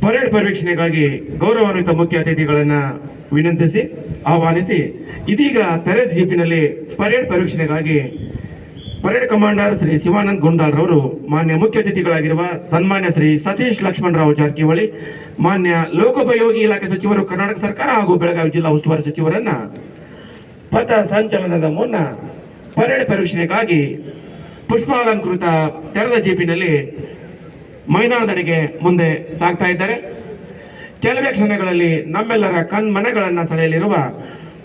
Parade ಪರಿವೀಕ್ಷಣೆಗಾಗಿ ಗೌರವಾನ್ವಿತ ಮುಖ್ಯ ಅತಿಥಿಗಳನ್ನ ವಿನಂತಿಸಿ ಆಹ್ವಾನಿಸಿ ಇದೀಗ ತೆರೆದ ಜೀಪಿನಲ್ಲಿ ಪರೇಡ್ ಪರಿವೀಕ್ಷಣೆಗಾಗಿ ಪರೇಡ್ ಕಮಾಂಡರ್ ಶ್ರೀ ಶಿವಾನಂದ್ ಗುಂಡಾಲ್ ರವರು ಮಾನ್ಯ ಮುಖ್ಯ ಅತಿಥಿಗಳಾಗಿರುವ ಸನ್ಮಾನ್ಯ ಶ್ರೀ ಸತೀಶ್ ಲಕ್ಷ್ಮಣರಾವ್ ಜಾರಕಿಹೊಳಿ, ಮಾನ್ಯ ಲೋಕೋಪಯೋಗಿ ಇಲಾಖೆ ಸಚಿವರು, ಕರ್ನಾಟಕ ಸರ್ಕಾರ ಹಾಗೂ ಬೆಳಗಾವಿ ಜಿಲ್ಲಾ ಉಸ್ತುವಾರಿ ಸಚಿವರನ್ನ ಪಥ ಸಂಚಲನದ ಮುನ್ನ ಪರೇಡ್ ಪರಿವೀಕ್ಷಣೆಗಾಗಿ ಪುಷ್ಪಾಲಂಕೃತ ತೆರೆದ ಜೀಪಿನಲ್ಲಿ ಮೈದಾನದೆಡೆಗೆ ಮುಂದೆ ಸಾಗ್ತಾ ಇದ್ದಾರೆ. ಕೆಲವೇ ಕ್ಷಣಗಳಲ್ಲಿ ನಮ್ಮೆಲ್ಲರ ಕಣ್ಮನೆಗಳನ್ನು ಸೆಳೆಯಲಿರುವ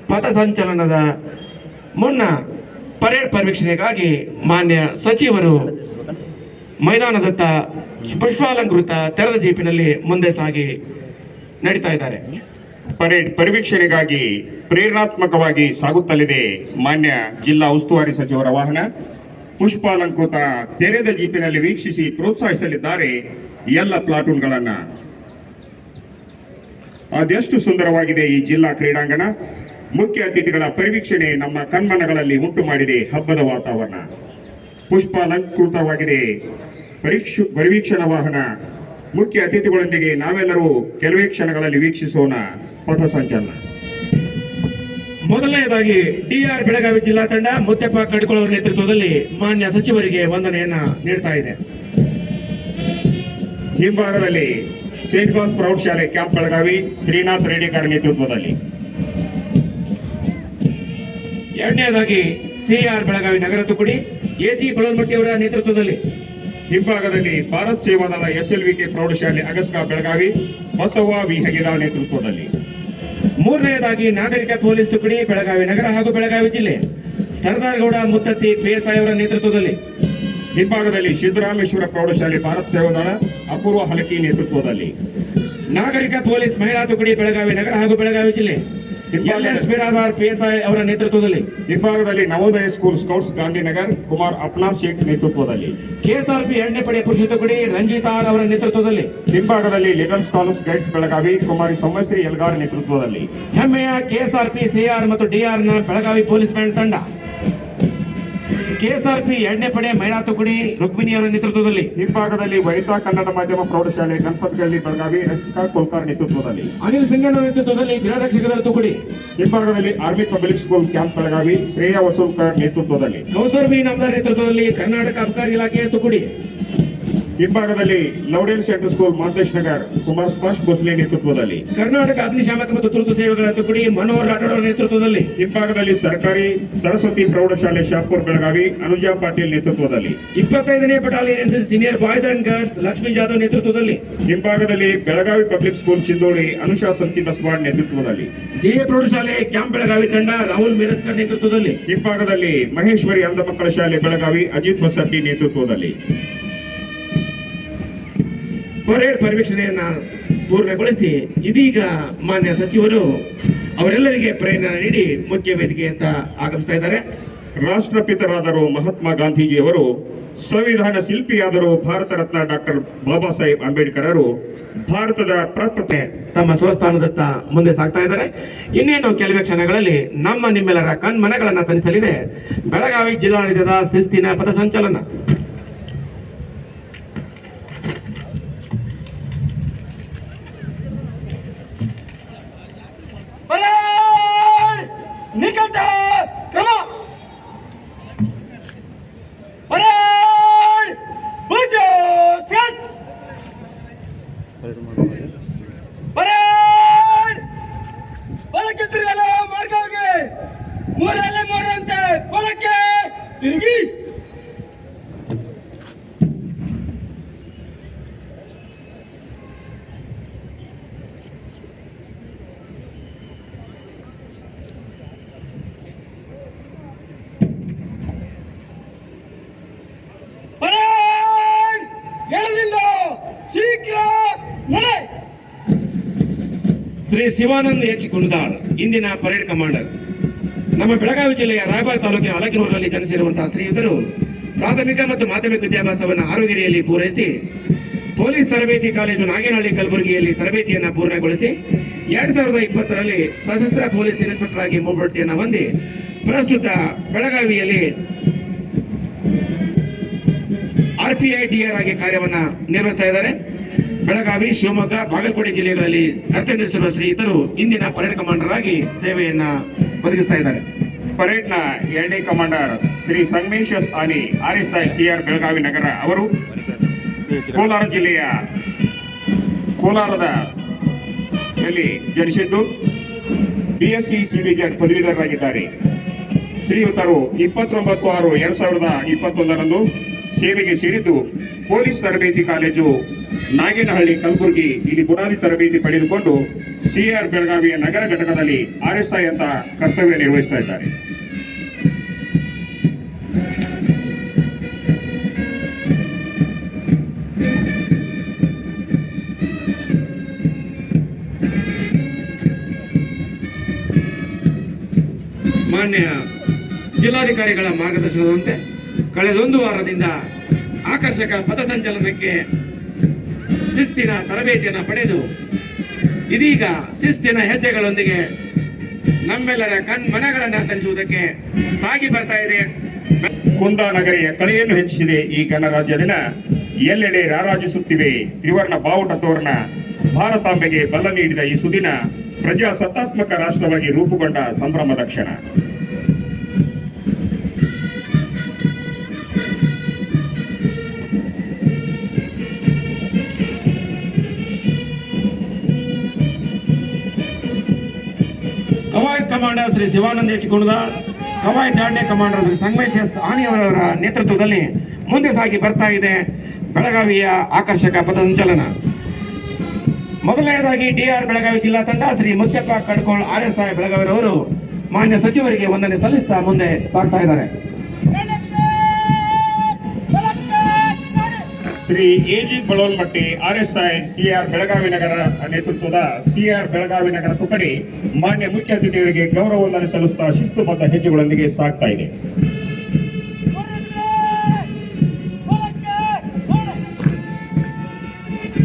ಪಥಸಂಚಲನದ ಮುನ್ನ ಪರೇಡ್ ಪರಿವೀಕ್ಷಣೆಗಾಗಿ ಮಾನ್ಯ ಸಚಿವರು ಮೈದಾನದತ್ತ ಪುಷ್ಪಾಲಂಕೃತ ತೆರೆದ ಜೀಪಿನಲ್ಲಿ ಮುಂದೆ ಸಾಗಿ ನಡೀತಾ ಇದ್ದಾರೆ. ಪರೇಡ್ ಪರಿವೀಕ್ಷಣೆಗಾಗಿ ಪ್ರೇರಣಾತ್ಮಕವಾಗಿ ಸಾಗುತ್ತಲಿದೆ ಮಾನ್ಯ ಜಿಲ್ಲಾ ಉಸ್ತುವಾರಿ ಸಚಿವರ ವಾಹನ. ಪುಷ್ಪಾಲಂಕೃತ ತೆರೆದ ಜೀಪಿನಲ್ಲಿ ವೀಕ್ಷಿಸಿ ಪ್ರೋತ್ಸಾಹಿಸಲಿದ್ದಾರೆ ಎಲ್ಲ ಪ್ಲಾಟೂನ್ಗಳನ್ನ. ಅದೆಷ್ಟು ಸುಂದರವಾಗಿದೆ ಈ ಜಿಲ್ಲಾ ಕ್ರೀಡಾಂಗಣ. ಮುಖ್ಯ ಅತಿಥಿಗಳ ಪರಿವೀಕ್ಷಣೆ ನಮ್ಮ ಕಣ್ಮನಗಳಲ್ಲಿ ಉಂಟು ಮಾಡಿದೆ ಹಬ್ಬದ ವಾತಾವರಣ. ಪುಷ್ಪಾಲಂಕೃತವಾಗಿದೆ ಪರಿವೀಕ್ಷಣಾ ವಾಹನ. ಮುಖ್ಯ ಅತಿಥಿಗಳೊಂದಿಗೆ ನಾವೆಲ್ಲರೂ ಕೆಲವೇ ಕ್ಷಣಗಳಲ್ಲಿ ವೀಕ್ಷಿಸೋಣ ಪಥಸಂಚಲನ. ಮೊದಲನೆಯದಾಗಿ ಡಿಆರ್ ಬೆಳಗಾವಿ ಜಿಲ್ಲಾ ತಂಡ ಮುತ್ತಪ್ಪ ಕಡ್ಕೊಳ ಅವರ ನೇತೃತ್ವದಲ್ಲಿ ಮಾನ್ಯ ಸಚಿವರಿಗೆ ವಂದನೆಯನ್ನ ನೀಡ್ತಾ ಇದೆ. ಹಿಂಭಾಗದಲ್ಲಿ ಸೇಂಟ್ ಪಾಲ್ ಪ್ರೌಢಶಾಲೆ ಕ್ಯಾಂಪ್ ಬೆಳಗಾವಿ ಶ್ರೀನಾಥ್ ರೇಡಿಕರ್ ನೇತೃತ್ವದಲ್ಲಿ. ಎರಡನೆಯದಾಗಿ ಸಿಆರ್ ಬೆಳಗಾವಿ ನಗರ ತುಕಡಿ ಎಜಿ ಬಳಲ್ಮಟ್ಟಿ ಅವರ ನೇತೃತ್ವದಲ್ಲಿ. ಹಿಂಭಾಗದಲ್ಲಿ ಭಾರತ್ ಸೇವಾದಳ ಎಸ್ಎಲ್ವಿಕೆ ಪ್ರೌಢಶಾಲೆ ಅಗಸ್ಕಾ ಬೆಳಗಾವಿ ಬಸವ ವಿ ಹೆಗೆದಾಳ್ ನೇತೃತ್ವದಲ್ಲಿ. ಮೂರನೆಯದಾಗಿ ನಾಗರಿಕ ಪೊಲೀಸ್ ತುಕಡಿ ಬೆಳಗಾವಿ ನಗರ ಹಾಗೂ ಬೆಳಗಾವಿ ಜಿಲ್ಲೆ ಸರ್ದಾರ್ ಗೌಡ ಮುತ್ತತ್ತಿ ಪಿಎಸ್ಐ ಅವರ ನೇತೃತ್ವದಲ್ಲಿ. ಹಿಂಭಾಗದಲ್ಲಿ ಸಿದ್ದರಾಮೇಶ್ವರ ಪ್ರೌಢಶಾಲೆ ಭಾರತ್ ಸೇವಾದಳ ಅಪೂರ್ವ ಹಲಕಿ ನೇತೃತ್ವದಲ್ಲಿ. ನಾಗರಿಕ ಪೊಲೀಸ್ ಮಹಿಳಾ ತುಕಡಿ ಬೆಳಗಾವಿ ನಗರ ಹಾಗೂ ಬೆಳಗಾವಿ ಜಿಲ್ಲೆ ಬಿರಾದಾರ್ ಪಿಎಸ್ಐ ಅವರ ನೇತೃತ್ವದಲ್ಲಿ. ಹಿಂಭಾಗದಲ್ಲಿ ನವೋದಯ ಸ್ಕೂಲ್ ಸ್ಕೌಟ್ಸ್ ಗಾಂಧಿನಗರ್ ಕುಮಾರ್ ಅಪ್ನಾರ್ ಶೇಖ್ ನೇತೃತ್ವದಲ್ಲಿ. ಕೆಎಸ್ಆರ್ಪಿ 2ನೇ ಪಡೆ ಪುರುಷ ತುಕಡಿ ರಂಜಿತ್ ಆರ್ ಅವರ ನೇತೃತ್ವದಲ್ಲಿ. ಹಿಂಭಾಗದಲ್ಲಿ ಲಿಟಲ್ ಸ್ಕಾಲರ್ಸ್ ಗೈಡ್ಸ್ ಬೆಳಗಾವಿ ಕುಮಾರಿ ಸೌಮ್ಯಶ್ರೀ ಎಲ್ಗಾರ್ ನೇತೃತ್ವದಲ್ಲಿ. ಹೆಮ್ಮೆಯ ಕೆಎಸ್ಆರ್ಪಿ ಸಿಆರ್ ಮತ್ತು ಡಿಆರ್ ನ ಬೆಳಗಾವಿ ಪೊಲೀಸ್ ಬ್ಯಾಂಡ್ ತಂಡ. ಕೆಎಸ್ಆರ್ಪಿ 2ನೇ ಪಡೆ ಮಹಿಳಾ ತುಕಡಿ ರುಕ್ಮಿಣಿ ಅವರ ನೇತೃತ್ವದಲ್ಲಿ. ಹಿಂಭಾಗದಲ್ಲಿ ವನಿತಾ ಕನ್ನಡ ಮಾಧ್ಯಮ ಪ್ರೌಢಶಾಲೆ ಗಣಪತಗಲ್ಲಿ ಬೆಳಗಾವಿ ರಕ್ಷಿಕಾ ಕೋಲ್ಕಾರ್ ನೇತೃತ್ವದಲ್ಲಿ. ಅನಿಲ್ ಸಿಂಗನ ನೇತೃತ್ವದಲ್ಲಿ ಗೃಹ ರಕ್ಷಕರ ತುಕಡಿ. ಹಿಂಭಾಗದಲ್ಲಿ army public school camp Belagavi Shreya Vasulkar ನೇತೃತ್ವದಲ್ಲಿ. ಕೌಸರ್ ಬಿ ನಮ್ದಾರ್ ನೇತೃತ್ವದಲ್ಲಿ ಕರ್ನಾಟಕ ಅಬಕಾರಿ ಇಲಾಖೆಯ ತುಕಡಿ. ಹಿಂಭಾಗದಲ್ಲಿ ಲೌಡೇಲ್ ಸೆಂಟ್ರಲ್ ಸ್ಕೂಲ್ ಮಾಂತೇಶ್ ನಗರ್ ಕುಮಾರ್ ಸ್ಪಾಶ್ ಭೋಸ್ಲೆ ನೇತೃತ್ವದಲ್ಲಿ. ಕರ್ನಾಟಕ ಅಗ್ನಿಶಾಮಕ ಮತ್ತು ತುರ್ತು ಸೇವೆಗಳ ತುಕಡಿ ಮನೋಹರ್ ರಾಠೋಡ್ ಅವರ ನೇತೃತ್ವದಲ್ಲಿ. ಹಿಂಭಾಗದಲ್ಲಿ ಸರ್ಕಾರಿ ಸರಸ್ವತಿ ಪ್ರೌಢಶಾಲೆ ಶಾಪುರ್ ಬೆಳಗಾವಿ ಅನುಜಾ ಪಾಟೀಲ್ ನೇತೃತ್ವದಲ್ಲಿ. 25ನೇ battalion NCC senior boys and girls Lakshmi Jadhav ನೇತೃತ್ವದಲ್ಲಿ. ಹಿಂಭಾಗದಲ್ಲಿ ಬೆಳಗಾವಿ ಪಬ್ಲಿಕ್ ಸ್ಕೂಲ್ ಸಿಂಧೋಳಿ ಅನುಷಾ ಸಂತಿ ಬಸ್ವಾಡ್ ನೇತೃತ್ವದಲ್ಲಿ. ಜೆಎ ಪ್ರೌಢಶಾಲೆ ಕ್ಯಾಂಪ್ ಬೆಳಗಾವಿ ತಂಡ ರಾಹುಲ್ ಮಿರಸ್ಕರ್ ನೇತೃತ್ವದಲ್ಲಿ. ಹಿಂಭಾಗದಲ್ಲಿ ಮಹೇಶ್ವರಿ ಅಂಧ ಮಕ್ಕಳ ಶಾಲೆ ಬೆಳಗಾವಿ ಅಜಿತ್ ಹೊಸಟ್ಟಿ ನೇತೃತ್ವದಲ್ಲಿ. ಪರೇಡ್ ಪರಿವೀಕ್ಷಣೆಯನ್ನ ಪೂರ್ಣಗೊಳಿಸಿ ಇದೀಗ ಮಾನ್ಯ ಸಚಿವರು ಅವರೆಲ್ಲರಿಗೆ ಪ್ರೇರಣೆ ನೀಡಿ ಮುಖ್ಯ ವೇದಿಕೆಯತ್ತ ಆಗಮಿಸ್ತಾ ಇದ್ದಾರೆ. ರಾಷ್ಟ್ರಪಿತರಾದರು ಮಹಾತ್ಮ ಗಾಂಧೀಜಿಯವರು, ಸಂವಿಧಾನ ಶಿಲ್ಪಿಯಾದರು ಭಾರತ ರತ್ನ ಡಾಕ್ಟರ್ ಬಾಬಾ ಸಾಹೇಬ್ ಅಂಬೇಡ್ಕರ್ ಭಾರತದ ಪ್ರಪ್ರತೆ ತಮ್ಮ ಸ್ವಸ್ಥಾನದತ್ತ ಮುಂದೆ ಸಾಗ್ತಾ ಇದ್ದಾರೆ. ಇನ್ನೇನು ಕೆಲವೇ ಕ್ಷಣಗಳಲ್ಲಿ ನಿಮ್ಮೆಲ್ಲರ ಕಣ್ಮನಗಳನ್ನ ತನಿಸಲಿದೆ ಬೆಳಗಾವಿ ಜಿಲ್ಲಾಡಳಿತದ ಶಿಸ್ತಿನ ಪಥಸಂಚಲನ. ತಿರುಗಿ ಶೀಘ್ರ ನಡೆ. ಶ್ರೀ ಶಿವಾನಂದ್ ಎಚ್ ಗುಂಡಾಳ್ ಇಂದಿನ ಪರೇಡ್ ಕಮಾಂಡರ್. ನಮ್ಮ ಬೆಳಗಾವಿ ಜಿಲ್ಲೆಯ ರಾಯಬಾಗ ತಾಲೂಕಿನ ಅಲಕಿನೂರಿನಲ್ಲಿ ಜನಿಸಿರುವಂತಹ ಶ್ರೀಯುತರು ಪ್ರಾಥಮಿಕ ಮತ್ತು ಮಾಧ್ಯಮಿಕ ವಿದ್ಯಾಭ್ಯಾಸವನ್ನು ಆರೋಗ್ಯರಿಯಲ್ಲಿ ಪೂರೈಸಿ ಪೊಲೀಸ್ ತರಬೇತಿ ಕಾಲೇಜು ನಾಗೇನಹಳ್ಳಿ ಕಲಬುರಗಿಯಲ್ಲಿ ತರಬೇತಿಯನ್ನು ಪೂರ್ಣಗೊಳಿಸಿ 2020ರಲ್ಲಿ ಸಶಸ್ತ್ರ ಪೊಲೀಸ್ ಇನ್ಸ್ಪೆಕ್ಟರ್ ಆಗಿ ಮುಂಬಡ್ತಿಯನ್ನು ಹೊಂದಿ ಪ್ರಸ್ತುತ ಬೆಳಗಾವಿಯಲ್ಲಿ RPI DR ಆಗಿ ಕಾರ್ಯವನ್ನು ನಿರ್ವಹಿಸ್ತಾ ಇದ್ದಾರೆ. ಬೆಳಗಾವಿ, ಶಿವಮೊಗ್ಗ, ಬಾಗಲಕೋಟೆ ಜಿಲ್ಲೆಗಳಲ್ಲಿ ಕರ್ತವ್ಯ ನಿರ್ವಹಿಸಿರುವ ಶ್ರೀಯುತರು ಇಂದಿನ ಪರೇಡ್ ಕಮಾಂಡರ್ ಆಗಿ ಸೇವೆಯನ್ನ ಒದಗಿಸ್ತಾ ಇದ್ದಾರೆ. ಪರೇಡ್ನ 2ನೇ ಕಮಾಂಡರ್ ಶ್ರೀ ಸಂಗಮೇಶ್ ಎಸ್ ಆನಿ RSI CR ಬೆಳಗಾವಿ ನಗರ ಅವರು ಕೋಲಾರ ಜಿಲ್ಲೆಯ ಕೋಲಾರದ ಜನಿಸಿದ್ದು BSc CBZ ಪದವೀಧರರಾಗಿದ್ದಾರೆ. ಶ್ರೀಯುತರು 29/6/2021ರಂದು ಸೇವೆಗೆ ಸೇರಿದ್ದು ಪೊಲೀಸ್ ತರಬೇತಿ ಕಾಲೇಜು ನಾಗೇನಹಳ್ಳಿ ಕಲಬುರಗಿ ಇಲ್ಲಿ ಬುನಾದಿ ತರಬೇತಿ ಪಡೆದುಕೊಂಡು CR ಬೆಳಗಾವಿಯ ನಗರ ಘಟಕದಲ್ಲಿ RSI ಅಂತ ಕರ್ತವ್ಯ ನಿರ್ವಹಿಸ್ತಾ ಇದ್ದಾರೆ. ಮಾನ್ಯ ಜಿಲ್ಲಾಧಿಕಾರಿಗಳ ಮಾರ್ಗದರ್ಶನದಂತೆ ಕಳೆದೊಂದು ವಾರದಿಂದ ಆಕರ್ಷಕ ಪಥಸಂಚಲನಕ್ಕೆ ಶಿಸ್ತಿನ ತರಬೇತಿಯನ್ನು ಪಡೆದು ಇದೀಗ ಶಿಸ್ತಿನ ಹೆಜ್ಜೆಗಳೊಂದಿಗೆ ನಮ್ಮೆಲ್ಲರ ಮನಗಳನ್ನು ತರಿಸುವುದಕ್ಕೆ ಸಾಗಿ ಬರ್ತಾ ಇದೆ. ಕುಂದಾನಗರಿಯ ಕಳೆಯನ್ನು ಹೆಚ್ಚಿಸಿದೆ ಈ ಗಣರಾಜ್ಯ ದಿನ. ಎಲ್ಲೆಡೆ ರಾರಾಜಿಸುತ್ತಿವೆ ತ್ರಿವರ್ಣ ಬಾವುಟ ತೋರಣ. ಭಾರತಾಂಬೆಗೆ ಬಲ ನೀಡಿದ ಈ ಸುದಿನ ಪ್ರಜಾಸತ್ತಾತ್ಮಕ ರಾಷ್ಟ್ರವಾಗಿ ರೂಪುಗೊಂಡ ಸಂಭ್ರಮದ ಕ್ಷಣ. ಕವಾಯತ್ ಕಮಾಂಡರ್ ಶ್ರೀ ಶಿವಾನಂದ H. ಕುಣದಾಳ್, ಕವಾಯತ್ 2ನೇ ಕಮಾಂಡರ್ ಶ್ರೀ ಸಂಗಮೇಶ್ ಎಸ್ ಆನಿ ಅವರವರ ನೇತೃತ್ವದಲ್ಲಿ ಮುಂದೆ ಸಾಗಿ ಬರ್ತಾ ಇದೆ ಬೆಳಗಾವಿಯ ಆಕರ್ಷಕ ಪಥಸಂಚಲನ. ಮೊದಲನೆಯದಾಗಿ DR ಬೆಳಗಾವಿ ಜಿಲ್ಲಾ ತಂಡ ಶ್ರೀ ಮುತ್ಯಪ್ಪ ಕಡ್ಕೋಳ್ RSI ಬೆಳಗಾವಿರವರು ಮಾನ್ಯ ಸಚಿವರಿಗೆ ವಂದನೆ ಸಲ್ಲಿಸ್ತಾ ಮುಂದೆ ಸಾಗ್ತಾ ಇದ್ದಾರೆ. Shri AG ಬಳೋಲ್ಮಟ್ಟಿ RSI CR Belagavi ನಗರ ನೇತೃತ್ವದ CR ಬೆಳಗಾವಿ ನಗರ ತುಕಡಿ ಮಾನ್ಯ ಮುಖ್ಯ ಅತಿಥಿಗಳಿಗೆ ಗೌರವ ವಂದನೆ ಸಲ್ಲಿಸುತ್ತಾ ಶಿಸ್ತುಬದ್ಧ ಹೆಜ್ಜೆಗಳೊಂದಿಗೆ ಸಾಗ್ತಾ ಇದೆ.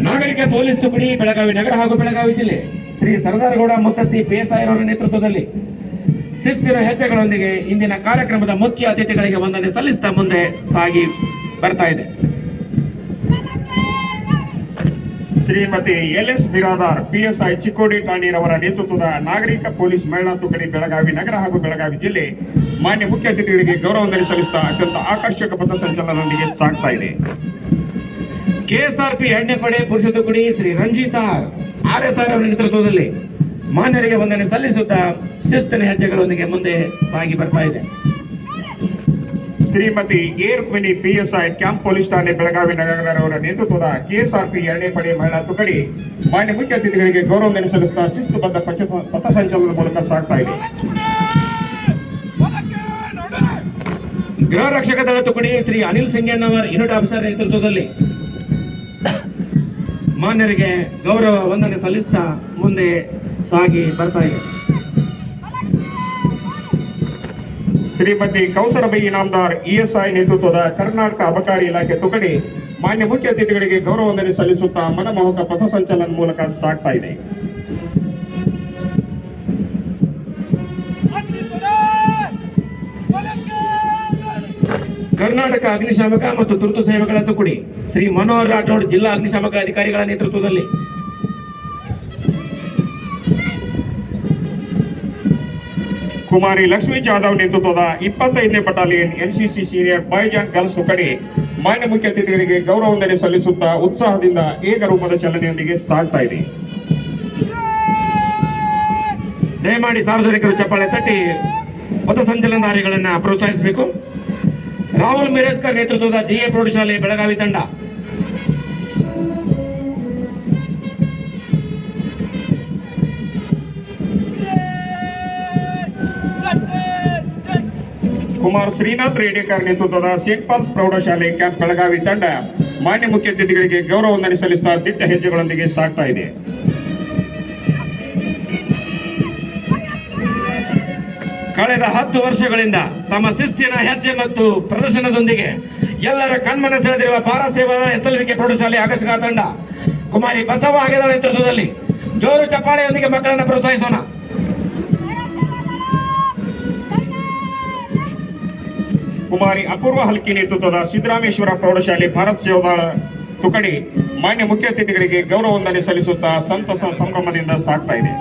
ನಾಗರಿಕ ಪೊಲೀಸ್ ತುಕಡಿ ಬೆಳಗಾವಿ ನಗರ ಹಾಗೂ ಬೆಳಗಾವಿ ಜಿಲ್ಲೆ ಶ್ರೀ ಸರದಾರಗೌಡ ಮುತ್ತತ್ತಿ PSI ಅವರ ನೇತೃತ್ವದಲ್ಲಿ ಶಿಸ್ತಿನ ಹೆಜ್ಜೆಗಳೊಂದಿಗೆ ಇಂದಿನ ಕಾರ್ಯಕ್ರಮದ ಮುಖ್ಯ ಅತಿಥಿಗಳಿಗೆ ವಂದನೆ ಸಲ್ಲಿಸ್ತಾ ಮುಂದೆ ಸಾಗಿ ಬರ್ತಾ ಇದೆ. ಶ್ರೀಮತಿ LS ಬಿರಾದಾರ್ PSI ಚಿಕ್ಕೋಡಿ ಠಾಣೆರವರ ನೇತೃತ್ವದ ನಾಗರಿಕ ಪೊಲೀಸ್ ಮಹಿಳಾ ತುಕಡಿ ಬೆಳಗಾವಿ ನಗರ ಹಾಗೂ ಬೆಳಗಾವಿ ಜಿಲ್ಲೆ ಮಾನ್ಯ ಮುಖ್ಯ ಅತಿಥಿಗಳಿಗೆ ಗೌರವ ವಂದನೆ ಸಲ್ಲಿಸುತ್ತಾ ಅತ್ಯಂತ ಆಕರ್ಷಕ ಪಥಸಂಚಲನದೊಂದಿಗೆ ಸಾಗ್ತಾ ಇದೆ. KSRP 2ನೇ ಪಡೆ ಪುರುಷ ತುಕಡಿ ಶ್ರೀ ರಂಜಿತ್ R RSI ಅವರ ನೇತೃತ್ವದಲ್ಲಿ ಮಾನ್ಯರಿಗೆ ವಂದನೆ ಸಲ್ಲಿಸುತ್ತಾ ಶಿಸ್ತಿನ ಹೆಜ್ಜೆಗಳೊಂದಿಗೆ ಮುಂದೆ ಸಾಗಿ ಬರ್ತಾ ಇದೆ. ಶ್ರೀಮತಿ ಏರ್ ಕ್ವಿನಿ PSI ಕ್ಯಾಂಪ್ ಪೊಲೀಸ್ ಠಾಣೆ ಬೆಳಗಾವಿ ನಗರವರ ನೇತೃತ್ವದ KSRP 2ನೇ ಪಡೆ ಮಹಿಳಾ ತುಕಡಿ ಮಾನ್ಯ ಮುಖ್ಯ ಅತಿಥಿಗಳಿಗೆ ಗೌರವ ವಂದನೆ ಸಲ್ಲಿಸುತ್ತಾ ಶಿಸ್ತುಬದ್ಧ ಪಥಸಂಚಲನದ ಮೂಲಕ ಸಾಗ್ತಾ ಇದೆ. ಗೃಹ ರಕ್ಷಕ ದಳ ತುಕಡಿ ಶ್ರೀ ಅನಿಲ್ ಸಿಂಗಣ್ಣವರ್ ಯೂನಿಟ್ ಆಫೀಸರ್ ನೇತೃತ್ವದಲ್ಲಿ ಮಾನ್ಯರಿಗೆ ಗೌರವ ವಂದನೆ ಸಲ್ಲಿಸ್ತಾ ಮುಂದೆ ಸಾಗಿ ಬರ್ತಾ ಇದೆ. ಶ್ರೀಮತಿ ಕೌಸರಬೈ ಇನಾಮದಾರ್ ESI ನೇತೃತ್ವದ ಕರ್ನಾಟಕ ಅಬಕಾರಿ ಇಲಾಖೆ ತುಕಡಿ ಮಾನ್ಯ ಮುಖ್ಯ ಅತಿಥಿಗಳಿಗೆ ಗೌರವ ವಂದನೆ ಸಲ್ಲಿಸುತ್ತಾ ಮನಮೋಹಕ ಪಥಸಂಚಲನದ ಮೂಲಕ ಸಾಗ್ತಾ ಇದೆ. ಕರ್ನಾಟಕ ಅಗ್ನಿಶಾಮಕ ಮತ್ತು ತುರ್ತು ಸೇವೆಗಳ ತುಕಡಿ ಶ್ರೀ ಮನೋಹರ್ ರಾಠೋಡ್ ಜಿಲ್ಲಾ ಅಗ್ನಿಶಾಮಕ ಅಧಿಕಾರಿಗಳ ನೇತೃತ್ವದಲ್ಲಿ ಕುಮಾರಿ ಲಕ್ಷ್ಮೀ ಜಾಧವ್ ನೇತೃತ್ವದ 25ನೇ battalion NCC senior boys and girls ತುಕಡಿ ಮಾನ್ಯ ಮುಖ್ಯ ಅತಿಥಿಗಳಿಗೆ ಗೌರವ ವಂದನೆ ಸಲ್ಲಿಸುತ್ತಾ ಉತ್ಸಾಹದಿಂದ ಏಕರೂಪದ ಚಲನೆಯೊಂದಿಗೆ ಸಾಗ್ತಾ ಇದೆ. ದಯಮಾಡಿ ಸಾರ್ವಜನಿಕರು ಚಪ್ಪಾಳೆ ತಟ್ಟಿ ಪಥಸಂಚಲನಧಾರಿಗಳನ್ನ ಪ್ರೋತ್ಸಾಹಿಸಬೇಕು. ರಾಹುಲ್ ಮಿರೇಸ್ಕರ್ ನೇತೃತ್ವದ GA ಪ್ರೌಢಶಾಲೆ ಬೆಳಗಾವಿ ತಂಡ ಕುಮಾರ್ ಶ್ರೀನಾಥ್ ರೇಡೇಕರ್ ನೇತೃತ್ವದ ಸೇಂಟ್ ಪಾಲ್ಸ್ ಪ್ರೌಢಶಾಲೆ ಕ್ಯಾಂಪ್ ಬೆಳಗಾವಿ ತಂಡ ಮಾನ್ಯ ಮುಖ್ಯ ಅತಿಥಿಗಳಿಗೆ ಗೌರವ ವಂದನೆ ಸಲ್ಲಿಸುತ್ತಾ ದಿಟ್ಟ ಹೆಜ್ಜೆಗಳೊಂದಿಗೆ ಸಾಗ್ತಾ ಇದೆ. ಕಳೆದ 10 ವರ್ಷಗಳಿಂದ ತಮ್ಮ ಶಿಸ್ತಿನ ಹೆಜ್ಜೆ ಮತ್ತು ಪ್ರದರ್ಶನದೊಂದಿಗೆ ಎಲ್ಲರ ಕಣ್ಮನ ಸೆಳೆದಿರುವ ಪಾರಸೇವಾ SLVK ಪ್ರೌಢಶಾಲೆ ಆಗಸ್ಕ ತಂಡ ಕುಮಾರಿ ಬಸವ ಹಾಗೆದಾಳ ನೇತೃತ್ವದಲ್ಲಿ ಜೋರು ಚಪ್ಪಾಳೆಯೊಂದಿಗೆ ಮಕ್ಕಳನ್ನು ಪ್ರೋತ್ಸಾಹಿಸೋಣ. ಕುಮಾರಿ ಅಪೂರ್ವ ಹಲ್ಕಿ ನೇತೃತ್ವದ ಸಿದ್ದರಾಮೇಶ್ವರ ಪ್ರೌಢಶಾಲೆ ಭಾರತ್ ಸೇವಾದಳ ತುಕಡಿ ಮಾನ್ಯ ಮುಖ್ಯ ಅತಿಥಿಗಳಿಗೆ ಗೌರವ ವಂದನೆ ಸಲ್ಲಿಸುತ್ತಾ ಸಂತಸ ಸಂಭ್ರಮದಿಂದ ಸಾಗ್ತಾ ಇದೆ.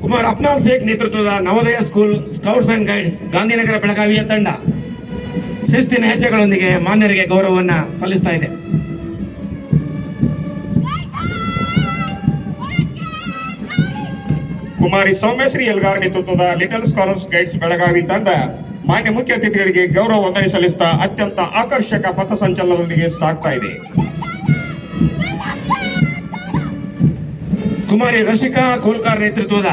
ಕುಮಾರ್ ಅಪ್ನಾಲ್ ಶೇಖ್ ನೇತೃತ್ವದ Navodaya school scouts and guides Gandhinagar ಬೆಳಗಾವಿಯ ತಂಡ ಶಿಸ್ತಿನ ಹೆಜ್ಜೆಗಳೊಂದಿಗೆ ಮಾನ್ಯರಿಗೆ ಗೌರವವನ್ನ ಸಲ್ಲಿಸ್ತಾ ಇದೆ. ಕುಮಾರಿ ಸೌಮ್ಯಶ್ರೀ ಎಲ್ಗಾರ್ ನೇತೃತ್ವದ ಲಿಟಲ್ ಸ್ಕಾಲರ್ಸ್ ಗೈಡ್ಸ್ ಬೆಳಗಾವಿ ತಂಡ ಮಾನ್ಯ ಮುಖ್ಯ ಅತಿಥಿಗಳಿಗೆ ಗೌರವ ವಂದನೆ ಸಲ್ಲಿಸುತ್ತಾ ಅತ್ಯಂತ ಆಕರ್ಷಕ ಪಥಸಂಚಲನದೊಂದಿಗೆ ಸಾಗ್ತಾ ಇದೆ. ಕುಮಾರಿ ರಶಿಕಾ ಕೋಲ್ಕಾರ್ ನೇತೃತ್ವದ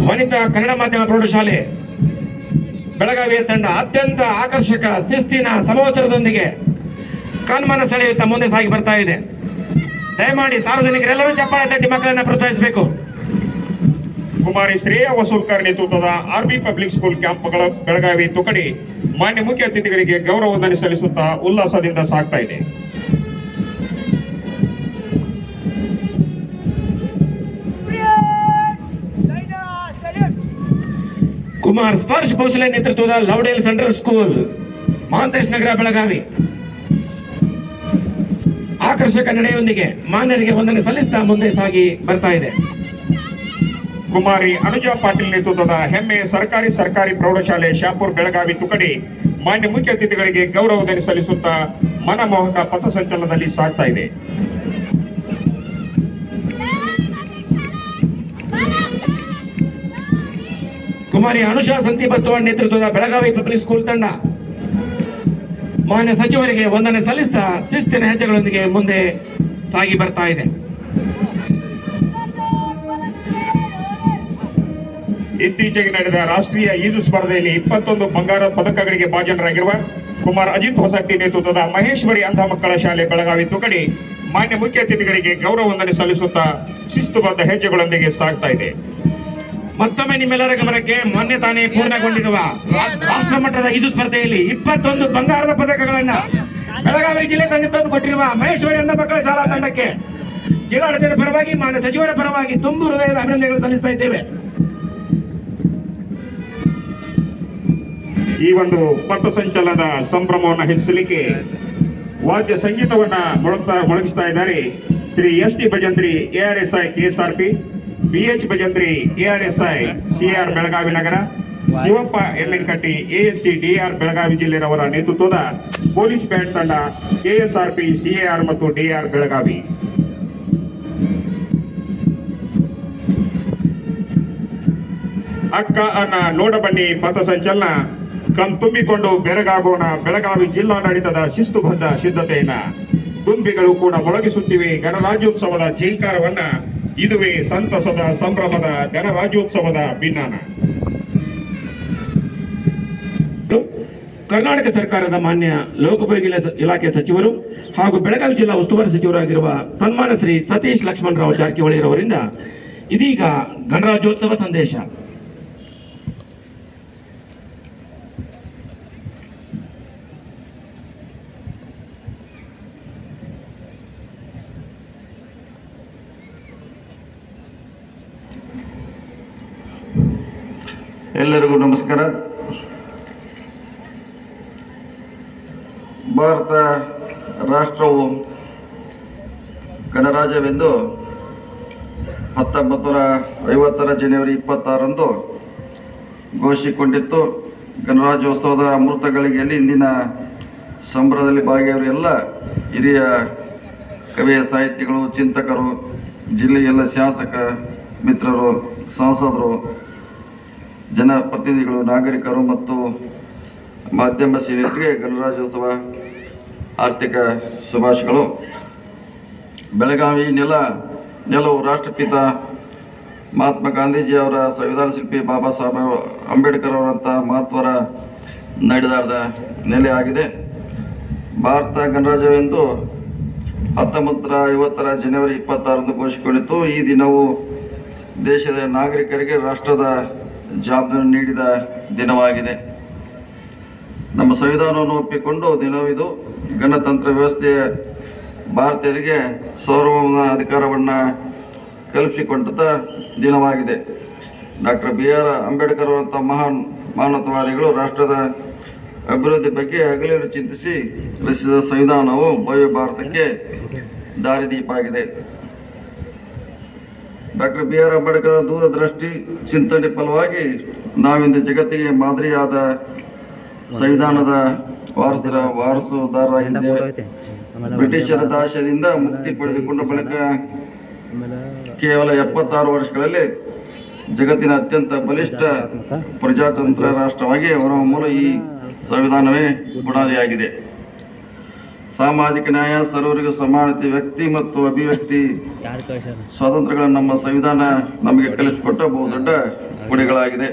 ವನಿತಾ ಕನ್ನಡ ಮಾಧ್ಯಮ ಪ್ರೌಢಶಾಲೆ ಬೆಳಗಾವಿಯ ತಂಡ ಅತ್ಯಂತ ಆಕರ್ಷಕ ಶಿಸ್ತಿನ ಸಮವಸ್ತ್ರದೊಂದಿಗೆ ಕಣ್ಮನ ಸೆಳೆಯುತ್ತಾ ಮುಂದೆ ಸಾಗಿ ಬರ್ತಾ ಇದೆ. ದಯಮಾಡಿ ಸಾರ್ವಜನಿಕರೆಲ್ಲರೂ ಚಪ್ಪಾಳೆ ತಟ್ಟಿ ಮಕ್ಕಳನ್ನ ಪ್ರೋತ್ಸಾಹಿಸಬೇಕು. ಕುಮಾರಿ ಶ್ರೇಯಾ ವಸೂಲ್ಕರ್ ನೇತೃತ್ವದ ಆರ್ಬಿ ಪಬ್ಲಿಕ್ ಸ್ಕೂಲ್ ಕ್ಯಾಂಪ್ಗಳ ಬೆಳಗಾವಿ ತುಕಡಿ ಮಾನ್ಯ ಮುಖ್ಯ ಅತಿಥಿಗಳಿಗೆ ಗೌರವ ವಂದನೆ ಸಲ್ಲಿಸುತ್ತಾ ಉಲ್ಲಾಸದಿಂದ ಸಾಗ್ತಾ ಇದೆ. ಕುಮಾರ್ ಸ್ಪರ್ಶ್ ಭೋಸಲೆ ನೇತೃತ್ವದ ಲವ್ಡೇಲ್ ಸೆಂಟ್ರಲ್ ಸ್ಕೂಲ್ ಮಹಾಂತೇಶ್ ನಗರ ಬೆಳಗಾವಿ ಆಕರ್ಷಕ ನಡೆಯೊಂದಿಗೆ ಮಾನ್ಯರಿಗೆ ವಂದನೆ ಸಲ್ಲಿಸ್ತಾ ಮುಂದೆ ಸಾಗಿ ಬರ್ತಾ ಇದೆ. ಕುಮಾರಿ ಅನುಜಾ ಪಾಟೀಲ್ ನೇತೃತ್ವದ ಹೆಮ್ಮೆಯ ಸರ್ಕಾರಿ ಪ್ರೌಢಶಾಲೆ ಶಾಪುರ್ ಬೆಳಗಾವಿ ತುಕಡಿ ಮಾನ್ಯ ಮುಖ್ಯ ಅತಿಥಿಗಳಿಗೆ ಗೌರವ ವಂದನೆ ಸಲ್ಲಿಸುತ್ತಾ ಮನಮೋಹಕ ಪಥಸಂಚಲನದಲ್ಲಿ ಸಾಗ್ತಾ ಇದೆ. ಕುಮಾರಿ ಅನುಷಾ ಸಂತಿ ಬಸ್ತವಾಡ್ ನೇತೃತ್ವದ ಬೆಳಗಾವಿ ಪಬ್ಲಿಕ್ ಸ್ಕೂಲ್ ತಂಡ ಮಾನ್ಯ ಸಚಿವರಿಗೆ ವಂದನೆ ಸಲ್ಲಿಸ್ತಾ ಶಿಸ್ತಿನ ಹೆಜ್ಜೆಗಳೊಂದಿಗೆ ಮುಂದೆ ಸಾಗಿ ಬರ್ತಾ ಇದೆ. ಇತ್ತೀಚೆಗೆ ನಡೆದ ರಾಷ್ಟ್ರೀಯ ಈಜು ಸ್ಪರ್ಧೆಯಲ್ಲಿ 21 ಬಂಗಾರ ಪದಕಗಳಿಗೆ ಭಾಜನರಾಗಿರುವ ಕುಮಾರ್ ಅಜಿತ್ ಹೊಸಟ್ಟಿ ನೇತೃತ್ವದ ಮಹೇಶ್ವರಿ ಅಂಧ ಮಕ್ಕಳ ಶಾಲೆ ಬೆಳಗಾವಿ ತುಕಡಿ ಮಾನ್ಯ ಮುಖ್ಯ ಅತಿಥಿಗಳಿಗೆ ಗೌರವ ವಂದನೆ ಸಲ್ಲಿಸುತ್ತಾ ಶಿಸ್ತುಬದ್ಧ ಹೆಜ್ಜೆಗಳೊಂದಿಗೆ ಸಾಗ್ತಾ ಇದೆ. ಮತ್ತೊಮ್ಮೆ ನಿಮ್ಮೆಲ್ಲರ ಗಮನಕ್ಕೆ ಮೊನ್ನೆ ತಾನೇ ಪೂರ್ಣಗೊಂಡಿರುವ ರಾಷ್ಟ್ರ ಮಟ್ಟದ ಈಜು ಸ್ಪರ್ಧೆಯಲ್ಲಿ 21 ಬಂಗಾರದ ಪದಕಗಳನ್ನ ಬೆಳಗಾವಿ ಜಿಲ್ಲೆ ತಂದು ಕೊಟ್ಟಿರುವ ಮಹೇಶ್ವರಿ ಅಂಧ ಮಕ್ಕಳ ಶಾಲಾ ತಂಡಕ್ಕೆ ಜಿಲ್ಲಾಡಳಿತದ ಪರವಾಗಿ ಮಾನ್ಯ ಸಚಿವರ ಪರವಾಗಿ ತುಂಬು ಹೃದಯದ ಅಭಿನಂದನೆಗಳು ಸಲ್ಲಿಸ್ತಾ ಇದ್ದೇವೆ. ಈ ಒಂದು ಪಥಸಂಚಲನದ ಸಂಭ್ರಮವನ್ನು ಹೆಚ್ಚಿಸಲಿಕ್ಕೆ ವಾದ್ಯ ಸಂಗೀತವನ್ನ ಮೊಳಗಿಸ್ತಾ ಇದ್ದಾರೆ Shri S T. Bhajantri ARSI KSRP, BH Bhajantri ARSI CR Belagavi ನಗರ, Shivappa MN Katti ASC DR Belagavi ಜಿಲ್ಲೆಯವರ ನೇತೃತ್ವದ ಪೊಲೀಸ್ ಬ್ಯಾಂಡ್ ತಂಡ KSRP CAR ಮತ್ತು DR ಬೆಳಗಾವಿ. ಅಕ್ಕ ಅನ್ನ ನೋಡ ಬನ್ನಿ ಪಥಸಂಚಲನ ಕಣ್ತುಂಬಿಕೊಂಡು ಬೆರಗಾಗೋಣ ಬೆಳಗಾವಿ ಜಿಲ್ಲಾಡಳಿತದ ಶಿಸ್ತುಬದ್ಧ ಸಿದ್ಧತೆಯನ್ನ ತುಂಬಿಗಳು ಕೂಡ ಮೊಳಗಿಸುತ್ತಿವೆ. ಗಣರಾಜ್ಯೋತ್ಸವದ ಝೇಂಕಾರವನ್ನ ಇದುವೇ ಸಂತಸದ ಸಂಭ್ರಮದ ಗಣರಾಜ್ಯೋತ್ಸವದ ಭಿನ್ನಾನ. ಕರ್ನಾಟಕ ಸರ್ಕಾರದ ಮಾನ್ಯ ಲೋಕೋಪಯೋಗಿ ಇಲಾಖೆ ಸಚಿವರು ಹಾಗೂ ಬೆಳಗಾವಿ ಜಿಲ್ಲಾ ಉಸ್ತುವಾರಿ ಸಚಿವರಾಗಿರುವ ಸನ್ಮಾನ ಶ್ರೀ ಸತೀಶ್ ಲಕ್ಷ್ಮಣರಾವ್ ಜಾರಕಿಹೊಳಿರವರಿಂದ ಇದೀಗ ಗಣರಾಜ್ಯೋತ್ಸವ ಸಂದೇಶ. ಎಲ್ಲರಿಗೂ ನಮಸ್ಕಾರ. ಭಾರತ ರಾಷ್ಟ್ರವು ಗಣರಾಜ್ಯವೆಂದು 1950 ಜನವರಿ 26ರಂದು ಘೋಷಿಸಿಕೊಂಡಿತ್ತು. ಗಣರಾಜ್ಯೋತ್ಸವದ ಅಮೃತ ಗಳಿಗೆಯಲ್ಲಿ ಇಂದಿನ ಸಂಭ್ರಮದಲ್ಲಿ ಭಾಗಿಯಾಗಿರುವ ಎಲ್ಲ ಹಿರಿಯ ಕವಿಯ ಸಾಹಿತಿಗಳು, ಚಿಂತಕರು, ಜಿಲ್ಲೆಯ ಶಾಸಕ ಮಿತ್ರರು, ಸಂಸದರು, ಜನಪ್ರತಿನಿಧಿಗಳು, ನಾಗರಿಕರು ಮತ್ತು ಮಾಧ್ಯಮ ಸ್ನೇಹಿತರಿಗೆ ಗಣರಾಜ್ಯೋತ್ಸವ ಆರ್ಥಿಕ ಶುಭಾಶಯಗಳು. ಬೆಳಗಾವಿ ನೆಲವು ರಾಷ್ಟ್ರಪಿತ ಮಹಾತ್ಮ ಗಾಂಧೀಜಿ ಅವರ ಸಂವಿಧಾನ ಶಿಲ್ಪಿ ಬಾಬಾ ಸಾಹೇಬ್ ಅಂಬೇಡ್ಕರ್ ಅವರಂಥ ಮಹತ್ವರ ನಡೆದಾಡಿದ ನೆಲೆಯಾಗಿದೆ. ಭಾರತ ಗಣರಾಜ್ಯವೆಂದು 1950 ಜನವರಿ 26ರಂದು ಘೋಷಿಸಿಕೊಂಡಿತು. ಈ ದಿನವು ದೇಶದ ನಾಗರಿಕರಿಗೆ ರಾಷ್ಟ್ರದ ಜವಾಬ್ದಾರಿ ನೀಡಿದ ದಿನವಾಗಿದೆ. ನಮ್ಮ ಸಂವಿಧಾನವನ್ನು ಒಪ್ಪಿಕೊಂಡು ದಿನವಿದು. ಗಣತಂತ್ರ ವ್ಯವಸ್ಥೆಯ ಭಾರತೀಯರಿಗೆ ಸಾರ್ವಭೌಮ ಅಧಿಕಾರವನ್ನು ಕಲ್ಪಿಸಿಕೊಂಡ ದಿನವಾಗಿದೆ. ಡಾಕ್ಟರ್ BR ಅಂಬೇಡ್ಕರ್ ಅವರಂಥ ಮಹಾನ್ ಮಾನವತಾವಾದಿಗಳು ರಾಷ್ಟ್ರದ ಅಭಿವೃದ್ಧಿ ಬಗ್ಗೆ ಹಗಲಿರುಳು ಚಿಂತಿಸಿ ರಚಿಸಿದ ಸಂವಿಧಾನವು ಭವ್ಯ ಭಾರತಕ್ಕೆ ದಾರಿದೀಪ ಆಗಿದೆ. ಡಾಕ್ಟರ್ BR ಅಂಬೇಡ್ಕರ್ ದೂರದೃಷ್ಟಿ ಚಿಂತನೆ ಫಲವಾಗಿ ನಾವಿಂದು ಜಗತ್ತಿಗೆ ಮಾದರಿಯಾದ ಸಂವಿಧಾನದ ವಾರಸುದಾರರಾಗಿದ್ದೇವೆ. ಬ್ರಿಟಿಷರ ದಾಸ್ಯದಿಂದ ಮುಕ್ತಿ ಪಡೆದುಕೊಂಡ ಬಳಿಕ ಕೇವಲ 76 ವರ್ಷಗಳಲ್ಲಿ ಜಗತ್ತಿನ ಅತ್ಯಂತ ಬಲಿಷ್ಠ ಪ್ರಜಾತಂತ್ರ ರಾಷ್ಟ್ರವಾಗಿ ಹೊರಹೊಮ್ಮಲು ಈ ಸಂವಿಧಾನವೇ ಬುನಾದಿಯಾಗಿದೆ. ಸಾಮಾಜಿಕ ನ್ಯಾಯ, ಸರ್ವರಿಗೂ ಸಮಾನತೆ, ವ್ಯಕ್ತಿ ಮತ್ತು ಅಭಿವ್ಯಕ್ತಿ ಸ್ವಾತಂತ್ರ್ಯಗಳನ್ನು ನಮ್ಮ ಸಂವಿಧಾನ ನಮಗೆ ಕಲಿಸಿಕೊಟ್ಟ ಬಹುದೊಡ್ಡ ಕೊಡುಗೆಗಳಾಗಿದೆ.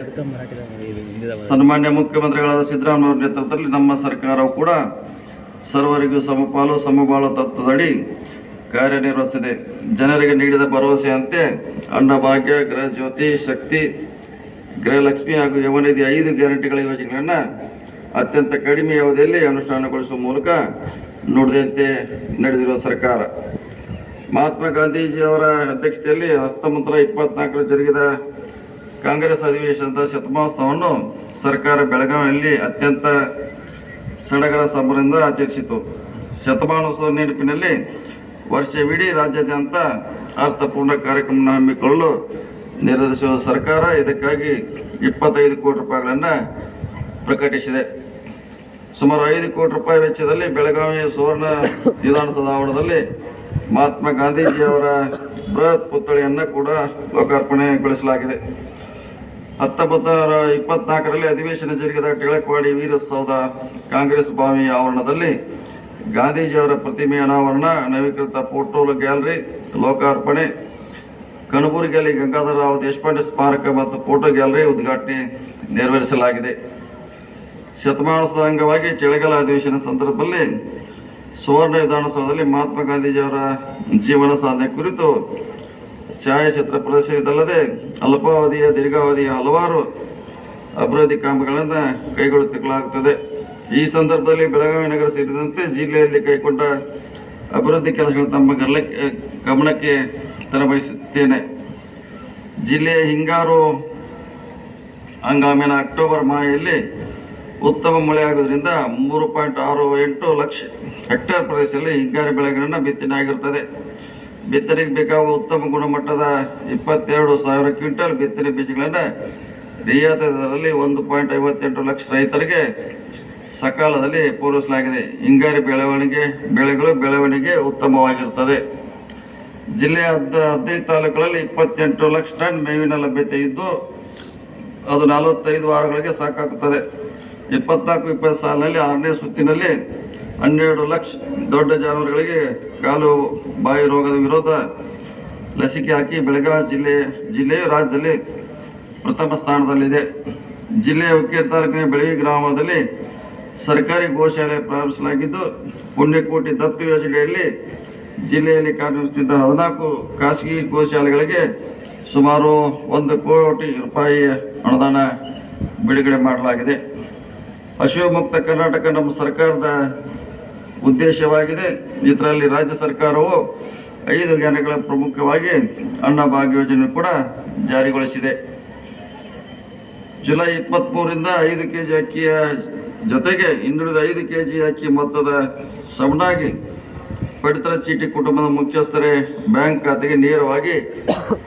ಸನ್ಮಾನ್ಯ ಮುಖ್ಯಮಂತ್ರಿಗಳಾದ ಸಿದ್ದರಾಮಯ್ಯ ಅವರ ನೇತೃತ್ವದಲ್ಲಿ ನಮ್ಮ ಸರ್ಕಾರವು ಕೂಡ ಸರ್ವರಿಗೂ ಸಮಪಾಲು ಸಮಬಾಳು ತತ್ವದಡಿ ಕಾರ್ಯನಿರ್ವಹಿಸಿದೆ. ಜನರಿಗೆ ನೀಡಿದ ಭರವಸೆಯಂತೆ ಅನ್ನಭಾಗ್ಯ, ಗೃಹ ಜ್ಯೋತಿ, ಶಕ್ತಿ, ಗೃಹಲಕ್ಷ್ಮಿ ಹಾಗೂ ಯವನಿಧಿ 5 ಗ್ಯಾರಂಟಿಗಳ ಯೋಜನೆಗಳನ್ನು ಅತ್ಯಂತ ಕಡಿಮೆ ಅವಧಿಯಲ್ಲಿ ಅನುಷ್ಠಾನಗೊಳಿಸುವ ಮೂಲಕ ನುಡಿದಂತೆ ನಡೆದಿರುವ ಸರ್ಕಾರ. ಮಹಾತ್ಮ ಗಾಂಧೀಜಿಯವರ ಅಧ್ಯಕ್ಷತೆಯಲ್ಲಿ 1924 ಜರುಗಿದ ಕಾಂಗ್ರೆಸ್ ಅಧಿವೇಶನದ ಶತಮಾನೋತ್ಸವವನ್ನು ಸರ್ಕಾರ ಬೆಳಗಾವಿಯಲ್ಲಿ ಅತ್ಯಂತ ಸಡಗರ ಸಂಭ್ರಮದಿಂದ ಆಚರಿಸಿತು. ಶತಮಾನೋತ್ಸವ ನೆನಪಿನಲ್ಲಿ ವರ್ಷವಿಡೀ ರಾಜ್ಯಾದ್ಯಂತ ಅರ್ಥಪೂರ್ಣ ಕಾರ್ಯಕ್ರಮ ಹಮ್ಮಿಕೊಳ್ಳಲು ನಿರ್ಧರಿಸುವ ಸರ್ಕಾರ ಇದಕ್ಕಾಗಿ 25 ಕೋಟಿ ರೂಪಾಯಿಗಳನ್ನು ಪ್ರಕಟಿಸಿದೆ. ಸುಮಾರು 5 ಕೋಟಿ ರೂಪಾಯಿ ವೆಚ್ಚದಲ್ಲಿ ಬೆಳಗಾವಿಯ ಸುವರ್ಣ ವಿಧಾನಸೌಧ ಆವರಣದಲ್ಲಿ ಮಹಾತ್ಮ ಗಾಂಧೀಜಿಯವರ ಬೃಹತ್ ಪುತ್ಥಳಿಯನ್ನು ಕೂಡ ಲೋಕಾರ್ಪಣೆಗೊಳಿಸಲಾಗಿದೆ. 1924ರಲ್ಲಿ ಅಧಿವೇಶನ ಜರುಗಿದ ಟಿಳಕವಾಡಿ ವೀರಸೌಧ ಕಾಂಗ್ರೆಸ್ ಭವನ ಆವರಣದಲ್ಲಿ ಗಾಂಧೀಜಿಯವರ ಪ್ರತಿಮೆ ಅನಾವರಣ, ನವೀಕೃತ ಫೋಟೋ ಗ್ಯಾಲರಿ ಲೋಕಾರ್ಪಣೆ, ಕಲಬುರಗಿಯಲ್ಲಿ ಗಂಗಾಧರರಾವ್ ದೇಶಪಾಂಡೆ ಸ್ಮಾರಕ ಮತ್ತು ಫೋಟೋ ಗ್ಯಾಲರಿ ಉದ್ಘಾಟನೆ ನೆರವೇರಿಸಲಾಗಿದೆ. ಶತಮಾನೋತ್ಸವದ ಅಂಗವಾಗಿ ಚಳಿಗಾಲ ಅಧಿವೇಶನ ಸಂದರ್ಭದಲ್ಲಿ ಸುವರ್ಣ ವಿಧಾನಸೌಧದಲ್ಲಿ ಮಹಾತ್ಮ ಗಾಂಧೀಜಿಯವರ ಜೀವನ ಸಾಧನೆ ಕುರಿತು ಛಾಯಾಚಿತ್ರ ಪ್ರದರ್ಶನದಲ್ಲದೆ ಅಲ್ಪಾವಧಿಯ ದೀರ್ಘಾವಧಿಯ ಹಲವಾರು ಅಭಿವೃದ್ಧಿ ಕಾಮಗಳನ್ನು ಕೈಗೊಳ್ಳುತ್ತಲಾಗುತ್ತದೆ. ಈ ಸಂದರ್ಭದಲ್ಲಿ ಬೆಳಗಾವಿ ನಗರ ಸೇರಿದಂತೆ ಜಿಲ್ಲೆಯಲ್ಲಿ ಕೈಗೊಂಡ ಅಭಿವೃದ್ಧಿ ಕೆಲಸಗಳನ್ನು ತಮ್ಮ ಗಮನಕ್ಕೆ ತರಬಯಸುತ್ತೇನೆ. ಜಿಲ್ಲೆಯ ಹಿಂಗಾರು ಹಂಗಾಮಿನ ಅಕ್ಟೋಬರ್ ಮಾಹೆಯಲ್ಲಿ ಉತ್ತಮ ಮಳೆಯಾಗುವುದರಿಂದ 3.68 ಲಕ್ಷ ಹೆಕ್ಟೇರ್ ಪ್ರದೇಶದಲ್ಲಿ ಹಿಂಗಾರು ಬೆಳೆಗಳನ್ನು ಬಿತ್ತನೆ ಆಗಿರುತ್ತದೆ. ಬಿತ್ತನೆಗೆ ಬೇಕಾಗುವ ಉತ್ತಮ ಗುಣಮಟ್ಟದ 22,000 ಕ್ವಿಂಟಲ್ ಬಿತ್ತನೆ ಬೀಜಗಳನ್ನು ರಿಯಾಯಿತಿ ದರದಲ್ಲಿ 1.58 ಲಕ್ಷ ರೈತರಿಗೆ ಸಕಾಲದಲ್ಲಿ ಪೂರೈಸಲಾಗಿದೆ. ಹಿಂಗಾರು ಬೆಳವಣಿಗೆ ಉತ್ತಮವಾಗಿರುತ್ತದೆ. ಜಿಲ್ಲೆಯ 15 ತಾಲೂಕುಗಳಲ್ಲಿ 28 ಲಕ್ಷ ಟನ್ ಮೇವಿನ ಲಭ್ಯತೆ ಇದ್ದು ಅದು 45 ವಾರಗಳಿಗೆ ಸಾಕಾಗುತ್ತದೆ. 24-20 ಸಾಲಿನಲ್ಲಿ 6ನೇ ಸುತ್ತಿನಲ್ಲಿ 12 ಲಕ್ಷ ದೊಡ್ಡ ಜಾನುವಾರುಗಳಿಗೆ ಕಾಲು ಬಾಯಿ ರೋಗದ ವಿರೋಧ ಲಸಿಕೆ ಹಾಕಿ ಬೆಳಗಾವಿ ಜಿಲ್ಲೆಯು ರಾಜ್ಯದಲ್ಲಿ ಪ್ರಥಮ ಸ್ಥಾನದಲ್ಲಿದೆ. ಜಿಲ್ಲೆಯ ಹುಕ್ಕೇರಿ ತಾಲೂಕಿನ ಬೆಳಗಿ ಗ್ರಾಮದಲ್ಲಿ ಸರ್ಕಾರಿ ಗೋಶಾಲೆ ಪ್ರಾರಂಭಿಸಲಾಗಿದ್ದು, ಪುಣ್ಯಕೋಟಿ ದತ್ತು ಯೋಜನೆಯಲ್ಲಿ ಜಿಲ್ಲೆಯಲ್ಲಿ ಕಾರ್ಯನಿರ್ವಹಿಸುತ್ತಿದ್ದ 14 ಖಾಸಗಿ ಗೋಶಾಲೆಗಳಿಗೆ ಸುಮಾರು 1 ಕೋಟಿ ರೂಪಾಯಿ ಅನುದಾನ ಬಿಡುಗಡೆ ಮಾಡಲಾಗಿದೆ. ಹಸಿವು ಮುಕ್ತ ಕರ್ನಾಟಕ ನಮ್ಮ ಸರ್ಕಾರದ ಉದ್ದೇಶವಾಗಿದೆ. ಇದರಲ್ಲಿ ರಾಜ್ಯ ಸರ್ಕಾರವು 5 ಗ್ಯಾರಂಟಿಗಳ ಪ್ರಮುಖವಾಗಿ ಅನ್ನಭಾಗ್ಯ ಯೋಜನೆ ಕೂಡ ಜಾರಿಗೊಳಿಸಿದೆ. ಜುಲೈ 23ರಿಂದ 5 ಕೆಜಿ ಅಕ್ಕಿಯ ಜೊತೆಗೆ ಇನ್ನುಳಿದ 5 ಕೆಜಿ ಅಕ್ಕಿ ಮೊತ್ತದ ಸಮನಾಗಿ ಪಡಿತರ ಚೀಟಿ ಕುಟುಂಬದ ಮುಖ್ಯಸ್ಥರೇ ಬ್ಯಾಂಕ್ ಖಾತೆಗೆ ನೇರವಾಗಿ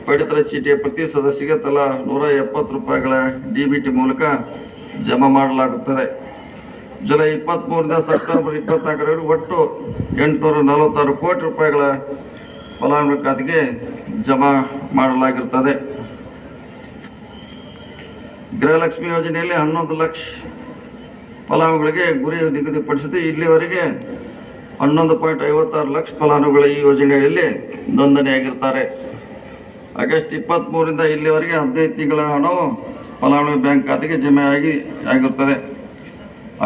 ಪಡಿತರ ಚೀಟಿಯ ಪ್ರತಿ ಸದಸ್ಯರಿಗೆ ತಲಾ 170 ರೂಪಾಯಿಗಳ DBT ಮೂಲಕ ಜಮಾ ಮಾಡಲಾಗುತ್ತದೆ. ಜುಲೈ 23ರಿಂದ ಸೆಪ್ಟೆಂಬರ್ 24ರವರೆಗೆ ಒಟ್ಟು 846 ಕೋಟಿ ರೂಪಾಯಿಗಳ ಫಲಾನುಭವಿ ಖಾತೆಗೆ ಜಮಾ ಮಾಡಲಾಗಿರುತ್ತದೆ. ಗೃಹಲಕ್ಷ್ಮಿ ಯೋಜನೆಯಲ್ಲಿ 11 ಲಕ್ಷ ಫಲಾನುಭವಿಗಳಿಗೆ ಗುರಿ ನಿಗದಿಪಡಿಸಿದ್ದು ಇಲ್ಲಿವರೆಗೆ 11.56 ಲಕ್ಷ ಫಲಾನುಭವಿಗಳು ಈ ಯೋಜನೆಯಲ್ಲಿ ನೋಂದಣಿಯಾಗಿರ್ತಾರೆ. ಆಗಸ್ಟ್ 23ರಿಂದ ಇಲ್ಲಿವರೆಗೆ 15 ತಿಂಗಳ ಹಣವು ಫಲಾನುಭವಿ ಬ್ಯಾಂಕ್ ಖಾತೆಗೆ ಜಮೆ ಆಗಿರುತ್ತದೆ.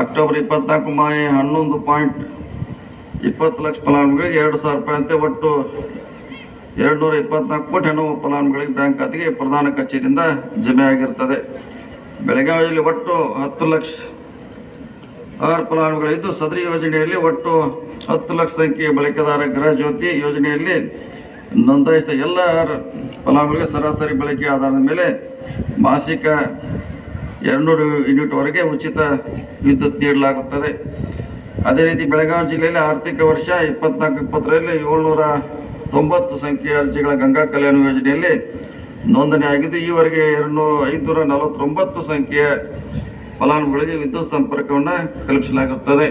ಅಕ್ಟೋಬರ್ 24 ಮಾಹೆ 11.20 ಲಕ್ಷ ಫಲಾನುಭವಿಗಳಿಗೆ 2,000 ರೂಪಾಯಿ ಅಂತೆ ಒಟ್ಟು 224 ಕೋಟಿ ಹಣವು ಫಲಾನುಭವಿಗಳಿಗೆ ಬ್ಯಾಂಕ್ ಖಾತೆಗೆ ಪ್ರಧಾನ ಕಚೇರಿಯಿಂದ ಜಮೆ ಆಗಿರುತ್ತದೆ. ಬೆಳಗಾವಿಯಲ್ಲಿ ಒಟ್ಟು 10 ಲಕ್ಷ ಫಲಾನುಭವಿಗಳಿದ್ದು ಸದರಿ ಯೋಜನೆಯಲ್ಲಿ ಒಟ್ಟು 10 ಲಕ್ಷ ಸಂಖ್ಯೆಯ ಬಳಕೆದಾರ ಗೃಹ ಜ್ಯೋತಿ ಯೋಜನೆಯಲ್ಲಿ ನೋಂದಾಯಿಸಿದ ಎಲ್ಲ ಫಲಾನುಭವಿಗಳಿಗೆ ಸರಾಸರಿ ಬಳಕೆ ಆಧಾರದ ಮೇಲೆ ಮಾಸಿಕ 200 ಯೂನಿಟ್ವರೆಗೆ ಉಚಿತ ವಿದ್ಯುತ್ ನೀಡಲಾಗುತ್ತದೆ. ಅದೇ ರೀತಿ ಬೆಳಗಾವಿ ಜಿಲ್ಲೆಯಲ್ಲಿ ಆರ್ಥಿಕ ವರ್ಷ 24-20ರಲ್ಲಿ 790 ಸಂಖ್ಯೆಯ ಅರ್ಜಿಗಳ ಗಂಗಾ ಕಲ್ಯಾಣ ಯೋಜನೆಯಲ್ಲಿ ನೋಂದಣಿ ಆಗಿದ್ದು, ಈವರೆಗೆ 549 ಸಂಖ್ಯೆಯ ಫಲಾನುಭವಿಗಳಿಗೆ ವಿದ್ಯುತ್ ಸಂಪರ್ಕವನ್ನು ಕಲ್ಪಿಸಲಾಗುತ್ತದೆ.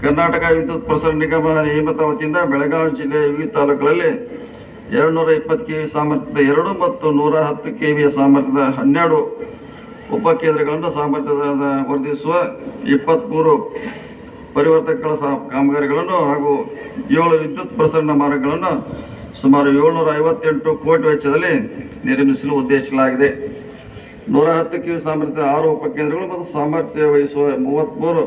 ಕರ್ನಾಟಕ ವಿದ್ಯುತ್ ಪ್ರಸರಣ ನಿಗಮ ನಿಯಮಿತ ವತಿಯಿಂದ ಬೆಳಗಾವಿ ಜಿಲ್ಲೆಯ ವಿವಿಧ ತಾಲೂಕುಗಳಲ್ಲಿ 220 ಕೆವಿ ಸಾಮರ್ಥ್ಯದ 2 ಮತ್ತು 110 ಕೆವಿಯ ಸಾಮರ್ಥ್ಯದ 12 ಉಪಕೇಂದ್ರಗಳನ್ನು ಸಾಮರ್ಥ್ಯದ ವರ್ಧಿಸುವ 23 ಪರಿವರ್ತಕಗಳ ಕಾಮಗಾರಿಗಳನ್ನು ಹಾಗೂ 7 ವಿದ್ಯುತ್ ಪ್ರಸರಣ ಮಾರ್ಗಗಳನ್ನು ಸುಮಾರು 758 ಕೋಟಿ ವೆಚ್ಚದಲ್ಲಿ ನಿರ್ಮಿಸಲು ಉದ್ದೇಶಿಸಲಾಗಿದೆ. 110 ಕೆವಿ ಸಾಮರ್ಥ್ಯದ 6 ಉಪಕೇಂದ್ರಗಳು ಮತ್ತು ಸಾಮರ್ಥ್ಯ ವಹಿಸುವ 33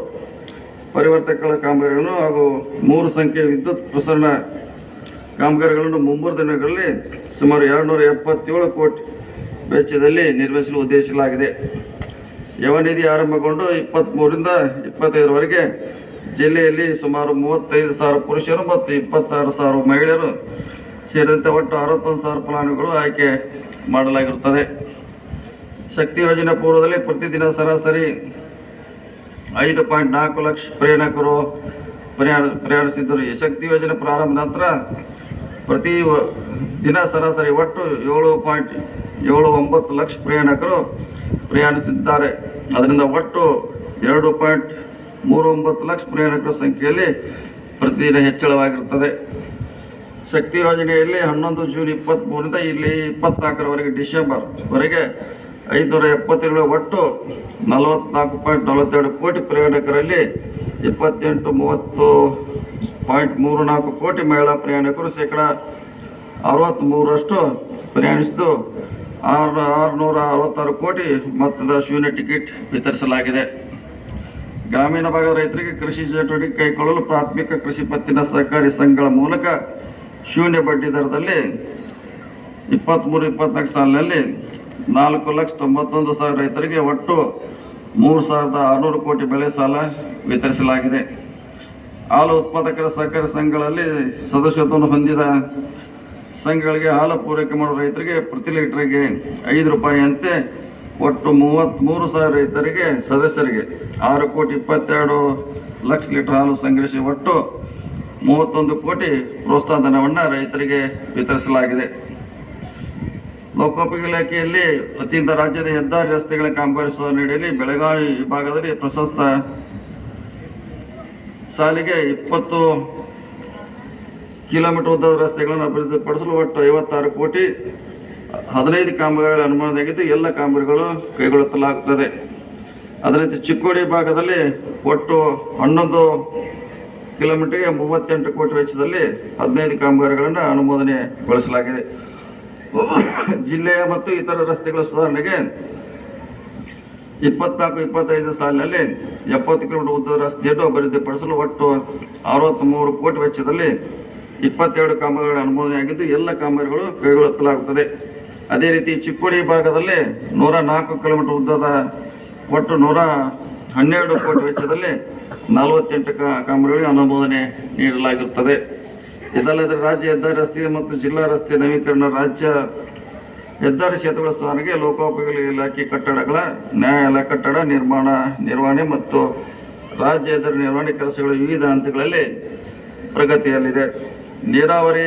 ಪರಿವರ್ತಕಗಳ ಕಾಮಗಾರಿಗಳನ್ನು ಹಾಗೂ 3 ಸಂಖ್ಯೆಯ ವಿದ್ಯುತ್ ಪ್ರಸರಣ ಕಾಮಗಾರಿಗಳನ್ನು ಮುಂಬರುವ ದಿನಗಳಲ್ಲಿ ಸುಮಾರು 277 ಕೋಟಿ ವೆಚ್ಚದಲ್ಲಿ ನಿರ್ಮಿಸಲು ಉದ್ದೇಶಿಸಲಾಗಿದೆ. ಯವನಿಧಿ ಆರಂಭಗೊಂಡು 23ರಿಂದ 25ರವರೆಗೆ ಜಿಲ್ಲೆಯಲ್ಲಿ ಸುಮಾರು 35,000 ಪುರುಷರು ಮತ್ತು 26,000 ಮಹಿಳೆಯರು ಸೇರಿದಂತೆ ಒಟ್ಟು 61,000 ಫಲಾನುಭವಿಗಳು ಆಯ್ಕೆ ಮಾಡಲಾಗಿರುತ್ತದೆ. ಶಕ್ತಿ ಯೋಜನೆ ಪೂರ್ವದಲ್ಲಿ ಪ್ರತಿದಿನ ಸರಾಸರಿ 5.4 ಲಕ್ಷ ಪ್ರಯಾಣಿಕರು ಪ್ರಯಾಣಿಸಿದ್ದರು. ಈ ಶಕ್ತಿ ಯೋಜನೆ ಪ್ರಾರಂಭ ನಂತರ ಪ್ರತಿ ದಿನ ಸರಾಸರಿ ಒಟ್ಟು 7.79 ಲಕ್ಷ ಪ್ರಯಾಣಿಕರು ಪ್ರಯಾಣಿಸಿದ್ದಾರೆ. ಅದರಿಂದ ಒಟ್ಟು 2.39 ಲಕ್ಷ ಪ್ರಯಾಣಿಕರ ಸಂಖ್ಯೆಯಲ್ಲಿ ಪ್ರತಿದಿನ ಹೆಚ್ಚಳವಾಗಿರುತ್ತದೆ. ಶಕ್ತಿ ಯೋಜನೆಯಲ್ಲಿ 11 ಜೂನ್ 23ರಿಂದ ಇಲ್ಲಿ 24ರವರೆಗೆ ಡಿಸೆಂಬರ್ವರೆಗೆ 577 ಒಟ್ಟು 44.42 ಕೋಟಿ ಪ್ರಯಾಣಿಕರಲ್ಲಿ 28-30.34 ಕೋಟಿ ಮಹಿಳಾ ಪ್ರಯಾಣಿಕರು ಶೇಕಡಾ 63ರಷ್ಟು ಪ್ರಯಾಣಿಸಿದ್ದು 666 ಕೋಟಿ ಮೊತ್ತದ ಶೂನ್ಯ ಟಿಕೆಟ್ ವಿತರಿಸಲಾಗಿದೆ. ಗ್ರಾಮೀಣ ಭಾಗದ ರೈತರಿಗೆ ಕೃಷಿ ಚಟುವಟಿಕೆ ಕೈಗೊಳ್ಳಲು ಪ್ರಾಥಮಿಕ ಕೃಷಿ ಪತ್ತಿನ ಸಹಕಾರಿ ಸಂಘಗಳ ಮೂಲಕ ಶೂನ್ಯ ಬಡ್ಡಿ ದರದಲ್ಲಿ 23-24 ಸಾಲಿನಲ್ಲಿ 4,91,000 ರೈತರಿಗೆ ಒಟ್ಟು 3,600 ಕೋಟಿ ಬೆಳೆ ಸಾಲ ವಿತರಿಸಲಾಗಿದೆ. ಹಾಲು ಉತ್ಪಾದಕರ ಸಹಕಾರಿ ಸಂಘಗಳಲ್ಲಿ ಸದಸ್ಯತ್ವವನ್ನು ಹೊಂದಿದ ಸಂಘಗಳಿಗೆ ಹಾಲು ಪೂರೈಕೆ ಮಾಡುವ ರೈತರಿಗೆ ಪ್ರತಿ ಲೀಟರ್ಗೆ 5 ರೂಪಾಯಿಯಂತೆ ಒಟ್ಟು 33,000 ರೈತರಿಗೆ ಸದಸ್ಯರಿಗೆ 6,22 ಲಕ್ಷ ಲೀಟರ್ ಹಾಲು ಸಂಗ್ರಹಿಸಿ ಒಟ್ಟು 31 ಕೋಟಿ ಪ್ರೋತ್ಸಾಹ ಧನವನ್ನು ರೈತರಿಗೆ ವಿತರಿಸಲಾಗಿದೆ. ಲೋಕೋಪಯೋಗಿ ಇಲಾಖೆಯಲ್ಲಿ ವತಿಯಿಂದ ರಾಜ್ಯದ ಹೆದ್ದಾರಿ ರಸ್ತೆಗಳ ಕಾಮಗಾರಿ ಸುಧಾರಣೆಯಲ್ಲಿ ಬೆಳಗಾವಿ ವಿಭಾಗದಲ್ಲಿ ಪ್ರಶಸ್ತ ಸಾಲಿಗೆ 20 ಕಿಲೋಮೀಟರ್ ಉದ್ದದ ರಸ್ತೆಗಳನ್ನು ಅಭಿವೃದ್ಧಿಪಡಿಸಲು ಒಟ್ಟು 56 ಕೋಟಿ 15 ಕಾಮಗಾರಿಗಳ ಅನುಮೋದನೆಯಾಗಿದ್ದು ಎಲ್ಲ ಕಾಮಗಾರಿಗಳು ಕೈಗೊಳ್ಳಲಾಗುತ್ತದೆ. ಅದರಂತೆ ಚಿಕ್ಕೋಡಿ ಭಾಗದಲ್ಲಿ ಒಟ್ಟು 11 ಕಿಲೋಮೀಟರ್ಗೆ 38 ಕೋಟಿ ವೆಚ್ಚದಲ್ಲಿ 15 ಕಾಮಗಾರಿಗಳನ್ನು ಅನುಮೋದನೆಗೊಳಿಸಲಾಗಿದೆ. ಜಿಲ್ಲೆಯ ಮತ್ತು ಇತರ ರಸ್ತೆಗಳ ಸುಧಾರಣೆಗೆ 24-25 ಸಾಲಿನಲ್ಲಿ 70 ಕಿಲೋಮೀಟರ್ ಉದ್ದದ ರಸ್ತೆಯನ್ನು ಅಭಿವೃದ್ಧಿಪಡಿಸಲು ಒಟ್ಟು 63 ಕೋಟಿ ವೆಚ್ಚದಲ್ಲಿ 22 ಕಾಮಗಾರಿಗಳ ಅನುಮೋದನೆಯಾಗಿದ್ದು ಎಲ್ಲ ಕಾಮಗಾರಿಗಳು ಕೈಗೊಳ್ಳಲಾಗುತ್ತದೆ. ಅದೇ ರೀತಿ ಚಿಕ್ಕೋಡಿ ಭಾಗದಲ್ಲಿ 104 ಕಿಲೋಮೀಟರ್ ಉದ್ದದ ಒಟ್ಟು 112 ಕೋಟಿ ವೆಚ್ಚದಲ್ಲಿ 48 ಕಾಮಗಾರಿಗಳಿಗೆ ಅನುಮೋದನೆ ನೀಡಲಾಗಿರುತ್ತದೆ. ಇದಲ್ಲದೆ ರಾಜ್ಯ ಹೆದ್ದಾರಿ ರಸ್ತೆ ಮತ್ತು ಜಿಲ್ಲಾ ರಸ್ತೆ ನವೀಕರಣ, ರಾಜ್ಯ ಹೆದ್ದಾರಿ ಕ್ಷೇತ್ರಗಳ ಸುಧಾರಣೆಗೆ ಲೋಕೋಪಯೋಗಿ ಇಲಾಖೆ ಕಟ್ಟಡಗಳ ನ್ಯಾಯಾಲಯ ಕಟ್ಟಡ ನಿರ್ವಹಣೆ ಮತ್ತು ರಾಜ್ಯ ಹೆದ್ದಾರಿ ನಿರ್ವಹಣೆ ಕೆಲಸಗಳು ವಿವಿಧ ಹಂತಗಳಲ್ಲಿ ಪ್ರಗತಿಯಲ್ಲಿದೆ. ನೀರಾವರಿ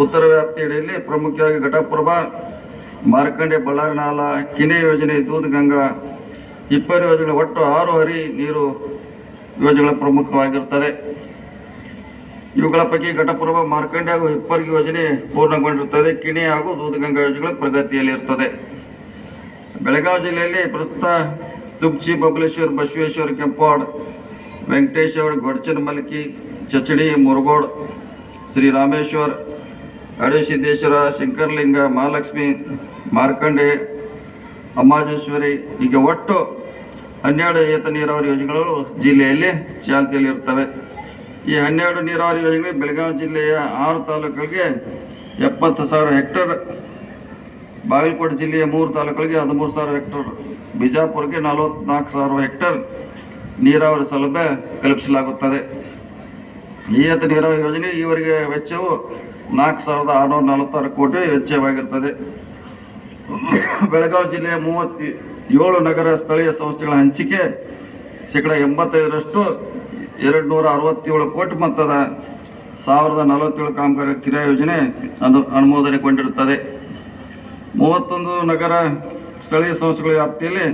ಉತ್ತರ ವ್ಯಾಪ್ತಿಯಲ್ಲಿ ಪ್ರಮುಖವಾಗಿ ಘಟಪ್ರಭಾ, ಮಾರ್ಕಂಡೆ, ಬಳ್ಳಾರಿ ನಾಲಾ, ಕಿನೆ ಯೋಜನೆ, ದೂಧಗಂಗಾ, ಹಿಪ್ಪರಿ ಯೋಜನೆ ಒಟ್ಟು 6 ಹರಿ ನೀರು ಯೋಜನೆಗಳು ಪ್ರಮುಖವಾಗಿರುತ್ತದೆ. ಇವುಗಳ ಪೈಕಿ ಘಟಪ್ರಭಾ, ಮಾರ್ಕಂಡೆ ಹಾಗೂ ಹಿಪ್ಪರಿ ಯೋಜನೆ ಪೂರ್ಣಗೊಂಡಿರುತ್ತದೆ. ಕಿಣಿ ಹಾಗೂ ದೂಧಗಂಗಾ ಯೋಜನೆಗಳು ಪ್ರಗತಿಯಲ್ಲಿರುತ್ತದೆ. ಬೆಳಗಾವಿ ಜಿಲ್ಲೆಯಲ್ಲಿ ಪ್ರಸ್ತುತ ತುಗ್ಚಿ, ಬಬಲೇಶ್ವರ, ಬಸವೇಶ್ವರ, ಕೆಂಪವಾಡ, ವೆಂಕಟೇಶ್ವರ, ಗೊಡಚನಮಲ್ಕಿ, ಚಚಡಿ, ಮುರಗೋಡ್, ಶ್ರೀರಾಮೇಶ್ವರ, ಅಡವಿಸಿದ್ದೇಶ್ವರ, ಶಂಕರಲಿಂಗ, ಮಹಾಲಕ್ಷ್ಮಿ, ಮಾರ್ಕಂಡೆ, ಅಮ್ಮಾಜೇಶ್ವರಿ ಹೀಗೆ ಒಟ್ಟು 12 ಏತ ನೀರಾವರಿ ಯೋಜನೆಗಳು ಜಿಲ್ಲೆಯಲ್ಲಿ ಚಾಲ್ತಿಯಲ್ಲಿರುತ್ತವೆ. ಈ 12 ನೀರಾವರಿ ಯೋಜನೆಗಳು ಬೆಳಗಾವಿ ಜಿಲ್ಲೆಯ 6 ತಾಲೂಕುಗಳಿಗೆ 70,000 ಹೆಕ್ಟೇರ್, ಬಾಗಲಕೋಟೆ ಜಿಲ್ಲೆಯ 3 ತಾಲೂಕುಗಳಿಗೆ 13,000 ಹೆಕ್ಟೇರ್, ಬಿಜಾಪುರಕ್ಕೆ 44,000 ಹೆಕ್ಟೇರ್ ನೀರಾವರಿ ಸೌಲಭ್ಯ ಕಲ್ಪಿಸಲಾಗುತ್ತದೆ. ಈ ಏತ ನೀರಾವರಿ ಯೋಜನೆ ಈವರೆಗೆ ವೆಚ್ಚವು 4,646 ಕೋಟಿ ವೆಚ್ಚವಾಗಿರುತ್ತದೆ. ಬೆಳಗಾವಿ ಜಿಲ್ಲೆಯ 7 ನಗರ ಸ್ಥಳೀಯ ಸಂಸ್ಥೆಗಳ ಹಂಚಿಕೆ ಶೇಕಡ 85%, 267 ಕೋಟಿ ಮೊತ್ತದ 1047 ಕಾಮಗಾರಿ ಕಿರಾಯ ಯೋಜನೆ ಅನುಮೋದನೆಗೊಂಡಿರುತ್ತದೆ. 31 ನಗರ ಸ್ಥಳೀಯ ಸಂಸ್ಥೆಗಳ ವ್ಯಾಪ್ತಿಯಲ್ಲಿ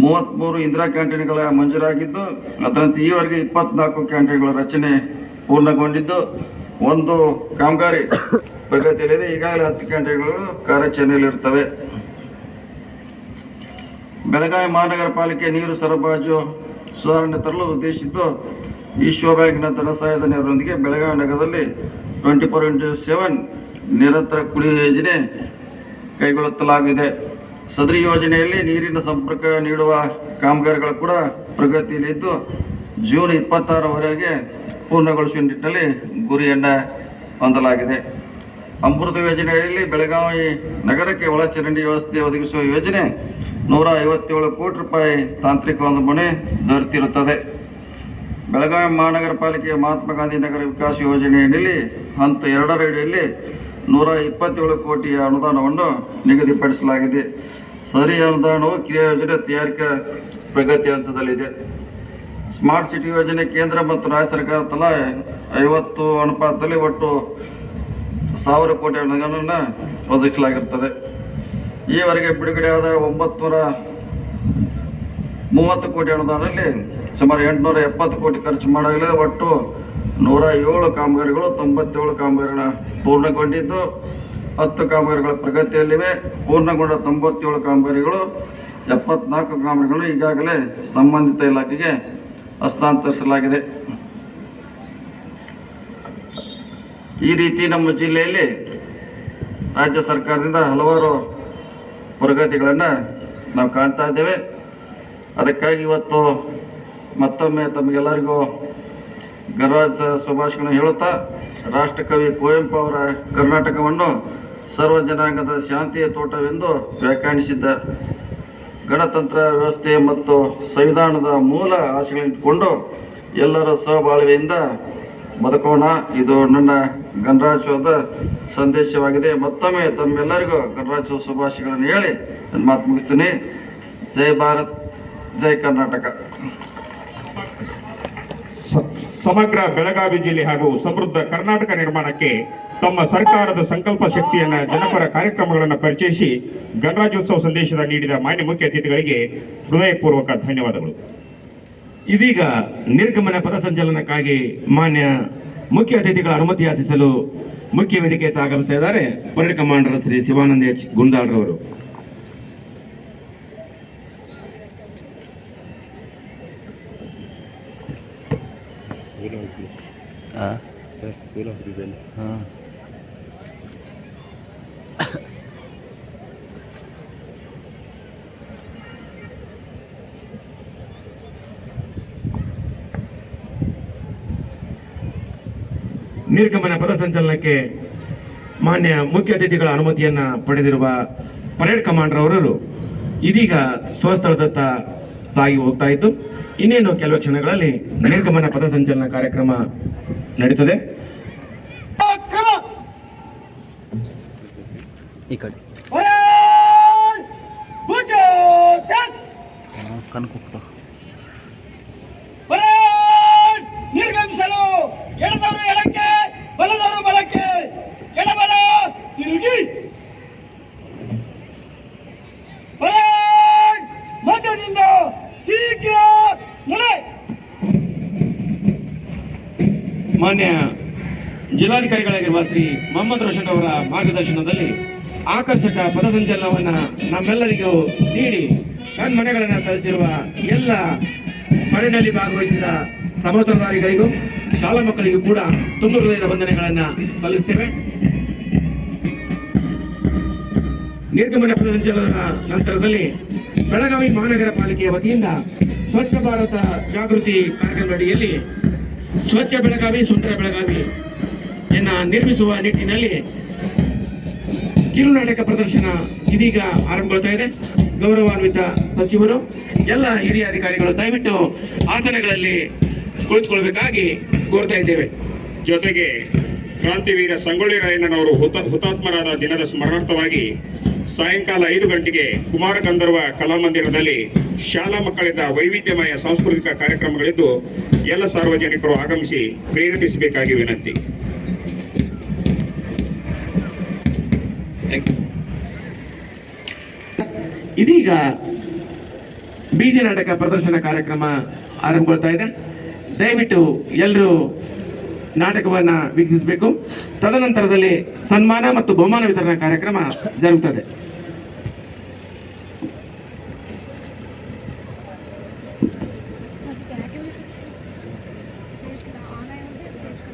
33 ಇಂದಿರಾ ಕ್ಯಾಂಟೀನ್ಗಳ ಮಂಜೂರಾಗಿದ್ದು, ಅದರಂತೆ ಈವರೆಗೆ 24 ಕ್ಯಾಂಟೀನ್ಗಳ ರಚನೆ ಪೂರ್ಣಗೊಂಡಿದ್ದು, 1 ಕಾಮಗಾರಿ ಪ್ರಗತಿಯಲ್ಲಿದೆ. ಈಗಾಗಲೇ 10 ಕ್ಯಾಂಟೀನ್ಗಳು ಕಾರ್ಯಾಚರಣೆಯಲ್ಲಿರುತ್ತವೆ. ಬೆಳಗಾವಿ ಮಹಾನಗರ ಪಾಲಿಕೆ ನೀರು ಸರಬರಾಜು ಸುಧಾರಣೆ ತರಲು ಉದ್ದೇಶಿಸಿದ್ದು, ವಿಶ್ವ ಬ್ಯಾಂಕಿನ ಧನ ಸಹಾಯದ ನೆರವಿನೊಂದಿಗೆ ಬೆಳಗಾವಿ ನಗರದಲ್ಲಿ 24x7 ನಿರಂತರ ಕುಡಿಯುವ ಯೋಜನೆ ಕೈಗೊಳ್ಳಲಾಗಿದೆ. ಸದರಿ ಯೋಜನೆಯಲ್ಲಿ ನೀರಿನ ಸಂಪರ್ಕ ನೀಡುವ ಕಾಮಗಾರಿಗಳು ಕೂಡ ಪ್ರಗತಿಯಲ್ಲಿದ್ದು, ಜೂನ್ 26ರವರೆಗೆ ಪೂರ್ಣಗೊಳಿಸುವ ನಿಟ್ಟಿನಲ್ಲಿ ಗುರಿಯನ್ನು ಹೊಂದಲಾಗಿದೆ. ಅಮೃತ ಯೋಜನೆಯಲ್ಲಿ ಬೆಳಗಾವಿ ನಗರಕ್ಕೆ ಒಳಚರಂಡಿ ವ್ಯವಸ್ಥೆ ಒದಗಿಸುವ ಯೋಜನೆ 157 ಕೋಟಿ ರೂಪಾಯಿ ತಾಂತ್ರಿಕ ಅನುಮೋದನೆ ದೊರೆತಿರುತ್ತದೆ. ಬೆಳಗಾವಿ ಮಹಾನಗರ ಪಾಲಿಕೆಯ ಮಹಾತ್ಮ ಗಾಂಧಿ ನಗರ ವಿಕಾಸ ಯೋಜನೆಯಲ್ಲಿ ಹಂತ 2ರ ಅಡಿಯಲ್ಲಿ 127 ಕೋಟಿಯ ಅನುದಾನವನ್ನು ನಿಗದಿಪಡಿಸಲಾಗಿದೆ. ಸದರಿ ಅನುದಾನವು ಕ್ರಿಯಾ ಯೋಜನೆ ತಯಾರಿಕಾ ಪ್ರಗತಿ ಹಂತದಲ್ಲಿದೆ. ಸ್ಮಾರ್ಟ್ ಸಿಟಿ ಯೋಜನೆ ಕೇಂದ್ರ ಮತ್ತು ರಾಜ್ಯ ಸರ್ಕಾರ ತಲಾ 50 ಅನುಪಾತದಲ್ಲಿ ಒಟ್ಟು 1000 ಕೋಟಿ ಅನುದಾನವನ್ನು ಒದಗಿಸಲಾಗಿರುತ್ತದೆ. ಈವರೆಗೆ ಬಿಡುಗಡೆಯಾದ 930 ಕೋಟಿ ಅನುದಾನದಲ್ಲಿ ಸುಮಾರು 870 ಕೋಟಿ ಖರ್ಚು ಮಾಡಲಾಗಿದೆ. ಒಟ್ಟು 107 ಕಾಮಗಾರಿಗಳು 97 ಕಾಮಗಾರಿಗಳ ಪೂರ್ಣಗೊಂಡಿದ್ದು, 10 ಕಾಮಗಾರಿಗಳ ಪ್ರಗತಿಯಲ್ಲಿವೆ. ಪೂರ್ಣಗೊಂಡ 97 ಕಾಮಗಾರಿಗಳು 74 ಕಾಮಗಾರಿಗಳನ್ನು ಈಗಾಗಲೇ ಸಂಬಂಧಿತ ಇಲಾಖೆಗೆ ಹಸ್ತಾಂತರಿಸಲಾಗಿದೆ. ಈ ರೀತಿ ನಮ್ಮ ಜಿಲ್ಲೆಯಲ್ಲಿ ರಾಜ್ಯ ಸರ್ಕಾರದಿಂದ ಹಲವಾರು ಪ್ರಗತಿಗಳನ್ನು ನಾವು ಕಾಣ್ತಾ ಇದ್ದೇವೆ. ಅದಕ್ಕಾಗಿ ಇವತ್ತು ಮತ್ತೊಮ್ಮೆ ತಮಗೆಲ್ಲರಿಗೂ ಗಣರಾಜ್ಯೋತ್ಸವ ಶುಭಾಶಯಗಳನ್ನು ಹೇಳುತ್ತಾ, ರಾಷ್ಟ್ರಕವಿ ಕುವೆಂಪು ಅವರ ಕರ್ನಾಟಕವನ್ನು ಸರ್ವ ಜನಾಂಗದ ಶಾಂತಿಯ ತೋಟವೆಂದು ವ್ಯಾಖ್ಯಾನಿಸಿದ್ದ ಗಣತಂತ್ರ ವ್ಯವಸ್ಥೆ ಮತ್ತು ಸಂವಿಧಾನದ ಮೂಲ ಆಶಯಗಳಿಟ್ಟುಕೊಂಡು ಎಲ್ಲರ ಸಹಬಾಳ್ವೆಯಿಂದ ಬದುಕೋಣ. ಇದು ನನ್ನ ಗಣರಾಜ್ಯೋತ್ಸವದ ಸಂದೇಶವಾಗಿದೆ. ಮತ್ತೊಮ್ಮೆ ತಮ್ಮೆಲ್ಲರಿಗೂ ಗಣರಾಜ್ಯೋತ್ಸವ ಶುಭಾಶಯಗಳನ್ನು ಹೇಳಿ ನನ್ನ ಮಾತು ಮುಗಿಸ್ತೀನಿ. ಜೈ ಭಾರತ್, ಜೈ ಕರ್ನಾಟಕ. ಸಮಗ್ರ ಬೆಳಗಾವಿ ಜಿಲ್ಲೆ ಹಾಗೂ ಸಮೃದ್ಧ ಕರ್ನಾಟಕ ನಿರ್ಮಾಣಕ್ಕೆ ತಮ್ಮ ಸರ್ಕಾರದ ಸಂಕಲ್ಪ ಶಕ್ತಿಯನ್ನ ಜನಪರ ಕಾರ್ಯಕ್ರಮಗಳನ್ನು ಪರಿಚಯಿಸಿ ಗಣರಾಜ್ಯೋತ್ಸವ ಸಂದೇಶದ ನೀಡಿದ ಮಾನ್ಯ ಮುಖ್ಯ ಅತಿಥಿಗಳಿಗೆ ಹೃದಯಪೂರ್ವಕ ಧನ್ಯವಾದಗಳು. ಇದೀಗ ನಿರ್ಗಮನ ಪಥಸಂಚಲನಕ್ಕಾಗಿ ಮಾನ್ಯ ಮುಖ್ಯ ಅತಿಥಿಗಳ ಅನುಮತಿ ಯಾಚಿಸಲು ಮುಖ್ಯ ವೇದಿಕೆ ಆಗಮಿಸ್ತಾ ಇದ್ದಾರೆ parade commander Shri Shivananda H Gundal ರವರು. ನಿರ್ಗಮನ ಪಥಸಂಚಲನಕ್ಕೆ ಮಾನ್ಯ ಮುಖ್ಯ ಅತಿಥಿಗಳ ಅನುಮತಿಯನ್ನ ಪಡೆದಿರುವ ಪರೇಡ್ ಕಮಾಂಡರ್ ಅವರು ಇದೀಗ ಸ್ವಸ್ಥಳದತ್ತ ಸಾಗಿ ಹೋಗ್ತಾ ಇದ್ದು, ಇನ್ನೇನು ಕೆಲವು ಕ್ಷಣಗಳಲ್ಲಿ ನಿರ್ಗಮನ ಪಥಸಂಚಲನ ಕಾರ್ಯಕ್ರಮ ನಡೀತದೆ. ಕ್ರಮ ಈ ಕಡೆ ಕನ್ಕುಕ್ತ ನಿರ್ಗಮಿಸಲು ಎಡದವರು ಎಡಕ್ಕೆ, ಬಲದವರು ಬಲಕ್ಕೆ, ಎಡಬಲ ತಿರುಗಿ ಮಧ್ಯದಿಂದ ಶೀಘ್ರ ನಡೆ. ಮಾನ್ಯ ಜಿಲ್ಲಾಧಿಕಾರಿಗಳಾಗಿರುವ ಶ್ರೀ ಮೊಹಮ್ಮದ್ ರೋಷನ್ ಅವರ ಮಾರ್ಗದರ್ಶನದಲ್ಲಿ ಆಕರ್ಷಕ ಪಥಸಂಚಲನವನ್ನ ನಮ್ಮೆಲ್ಲರಿಗೂ ನೀಡಿ ಕಣ್ಮನೆಗಳನ್ನು ತರಿಸಿರುವ ಎಲ್ಲ ಪರೇಡ್ನಲ್ಲಿ ಭಾಗವಹಿಸಿದ ಸಮವಸ್ತ್ರಧಾರಿಗಳಿಗೂ ಶಾಲಾ ಮಕ್ಕಳಿಗೂ ಕೂಡ ತುಂಬ ಹೃದಯದ ವಂದನೆಗಳನ್ನ ಸಲ್ಲಿಸ್ತೇವೆ. ನಿರ್ಗಮನ ಪಥಸಂಚಲನದ ನಂತರದಲ್ಲಿ ಬೆಳಗಾವಿ ಮಹಾನಗರ ಪಾಲಿಕೆಯ ವತಿಯಿಂದ ಸ್ವಚ್ಛ ಭಾರತ ಜಾಗೃತಿ ಕಾರ್ಯಕ್ರಮ ಅಡಿಯಲ್ಲಿ ಸ್ವಚ್ಛ ಬೆಳಗಾವಿ ಸುಂದರ ಬೆಳಗಾವಿ ನಿರ್ಮಿಸುವ ನಿಟ್ಟಿನಲ್ಲಿ ಕಿರುನಾಟಕ ಪ್ರದರ್ಶನ ಇದೀಗ ಆರಂಭಗೊಳ್ತಾ ಇದೆ. ಗೌರವಾನ್ವಿತ ಸಚಿವರು, ಎಲ್ಲ ಹಿರಿಯ ಅಧಿಕಾರಿಗಳು ದಯವಿಟ್ಟು ಆಸನಗಳಲ್ಲಿ ಕುಳಿತುಕೊಳ್ಬೇಕಾಗಿ ಕೋರ್ತಾ ಇದ್ದೇವೆ. ಜೊತೆಗೆ ಕ್ರಾಂತಿವೀರ ಸಂಗೊಳ್ಳಿ ರಾಯಣ್ಣನವರು ಹುತಾತ್ಮರಾದ ದಿನದ ಸ್ಮರಣಾರ್ಥವಾಗಿ ಸಾಯಂಕಾಲ 5 ಗಂಟೆಗೆ ಕುಮಾರ ಗಂಧರ್ವ ಕಲಾಮಂದಿರದಲ್ಲಿ ಶಾಲಾ ಮಕ್ಕಳಿಂದ ವೈವಿಧ್ಯಮಯ ಸಾಂಸ್ಕೃತಿಕ ಕಾರ್ಯಕ್ರಮಗಳಿದ್ದು ಎಲ್ಲ ಸಾರ್ವಜನಿಕರು ಆಗಮಿಸಿ ಪ್ರೇರೇಪಿಸಬೇಕಾಗಿ ವಿನಂತಿ. ಇದೀಗ ಬೀದಿ ನಾಟಕ ಪ್ರದರ್ಶನ ಕಾರ್ಯಕ್ರಮ ಆರಂಭಗೊಳ್ತಾ ಇದೆ. ದಯವಿಟ್ಟು ಎಲ್ಲರೂ ನಾಟಕವನ್ನ ವೀಕ್ಷಿಸಬೇಕು. ತದನಂತರದಲ್ಲಿ ಸನ್ಮಾನ ಮತ್ತು ಬಹುಮಾನ ವಿತರಣಾ ಕಾರ್ಯಕ್ರಮ ಜರುಗುತ್ತದೆ.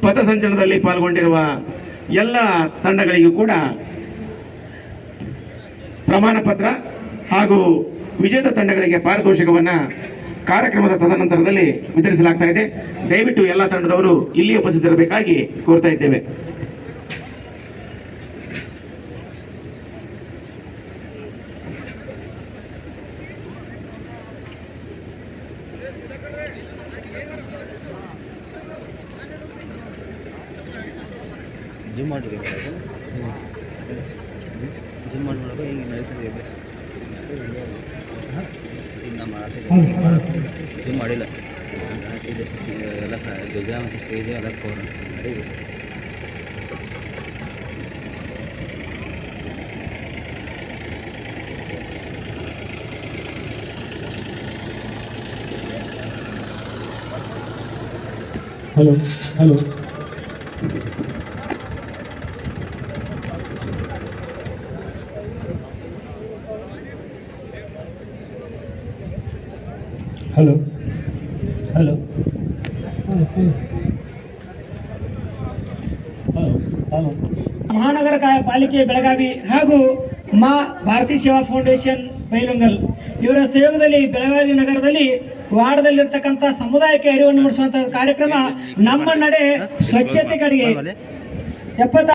ಪಥಸಂಚಲನದಲ್ಲಿ ಪಾಲ್ಗೊಂಡಿರುವ ಎಲ್ಲ ತಂಡಗಳಿಗೂ ಕೂಡ ಪ್ರಮಾಣ ಪತ್ರ ಹಾಗೂ ವಿಜೇತ ತಂಡಗಳಿಗೆ ಪಾರಿತೋಷಿಕವನ್ನು ಕಾರ್ಯಕ್ರಮದ ತದನಂತರದಲ್ಲಿ ವಿತರಿಸಲಾಗ್ತಾ ಇದೆ. ದಯವಿಟ್ಟು ಎಲ್ಲ ತಂಡದವರು ಇಲ್ಲಿ ಉಪಸ್ಥಿತರಿರಬೇಕಾಗಿ ಕೋರ್ತಾ ಇದ್ದೇವೆ. ಜಿಮ್ ಮಾಡಿದ್ರೆ ಜಿಮ್ ಮಾಡಿದ್ರೆ ಈಗ ನಡೀತದೆ ಇನ್ನು ಮಾಡತ್ತೆ ಜಿಮ್ ಮಾಡಿಲ್ಲ ಇದೆ ಎಲ್ಲ ಧ್ವಜ ಮತ್ತು ಸ್ಟೇಜ್ ಎಲ್ಲ core hello hello hello hello hello ಮಹಾನಗರ ಪಾಲಿಕೆ ಬೆಳಗಾವಿ ಹಾಗೂ ಮಾ ಭಾರತೀಯ ಸೇವಾ ಫೌಂಡೇಶನ್ ಬೈಲುಂಗಲ್ ಇವರ ಸಹಯೋಗದಲ್ಲಿ ಬೆಳಗಾವಿ ನಗರದಲ್ಲಿ ವಾರ್ಡದಲ್ಲಿರ್ತಕ್ಕಂಥ ಸಮುದಾಯಕ್ಕೆ ಅರಿವನ್ನು ಮೂಡಿಸುವಂತಹ ಕಾರ್ಯಕ್ರಮ ನಮ್ಮ ನಡೆ ಸ್ವಚ್ಛತೆ ಕಡೆಗೆ 70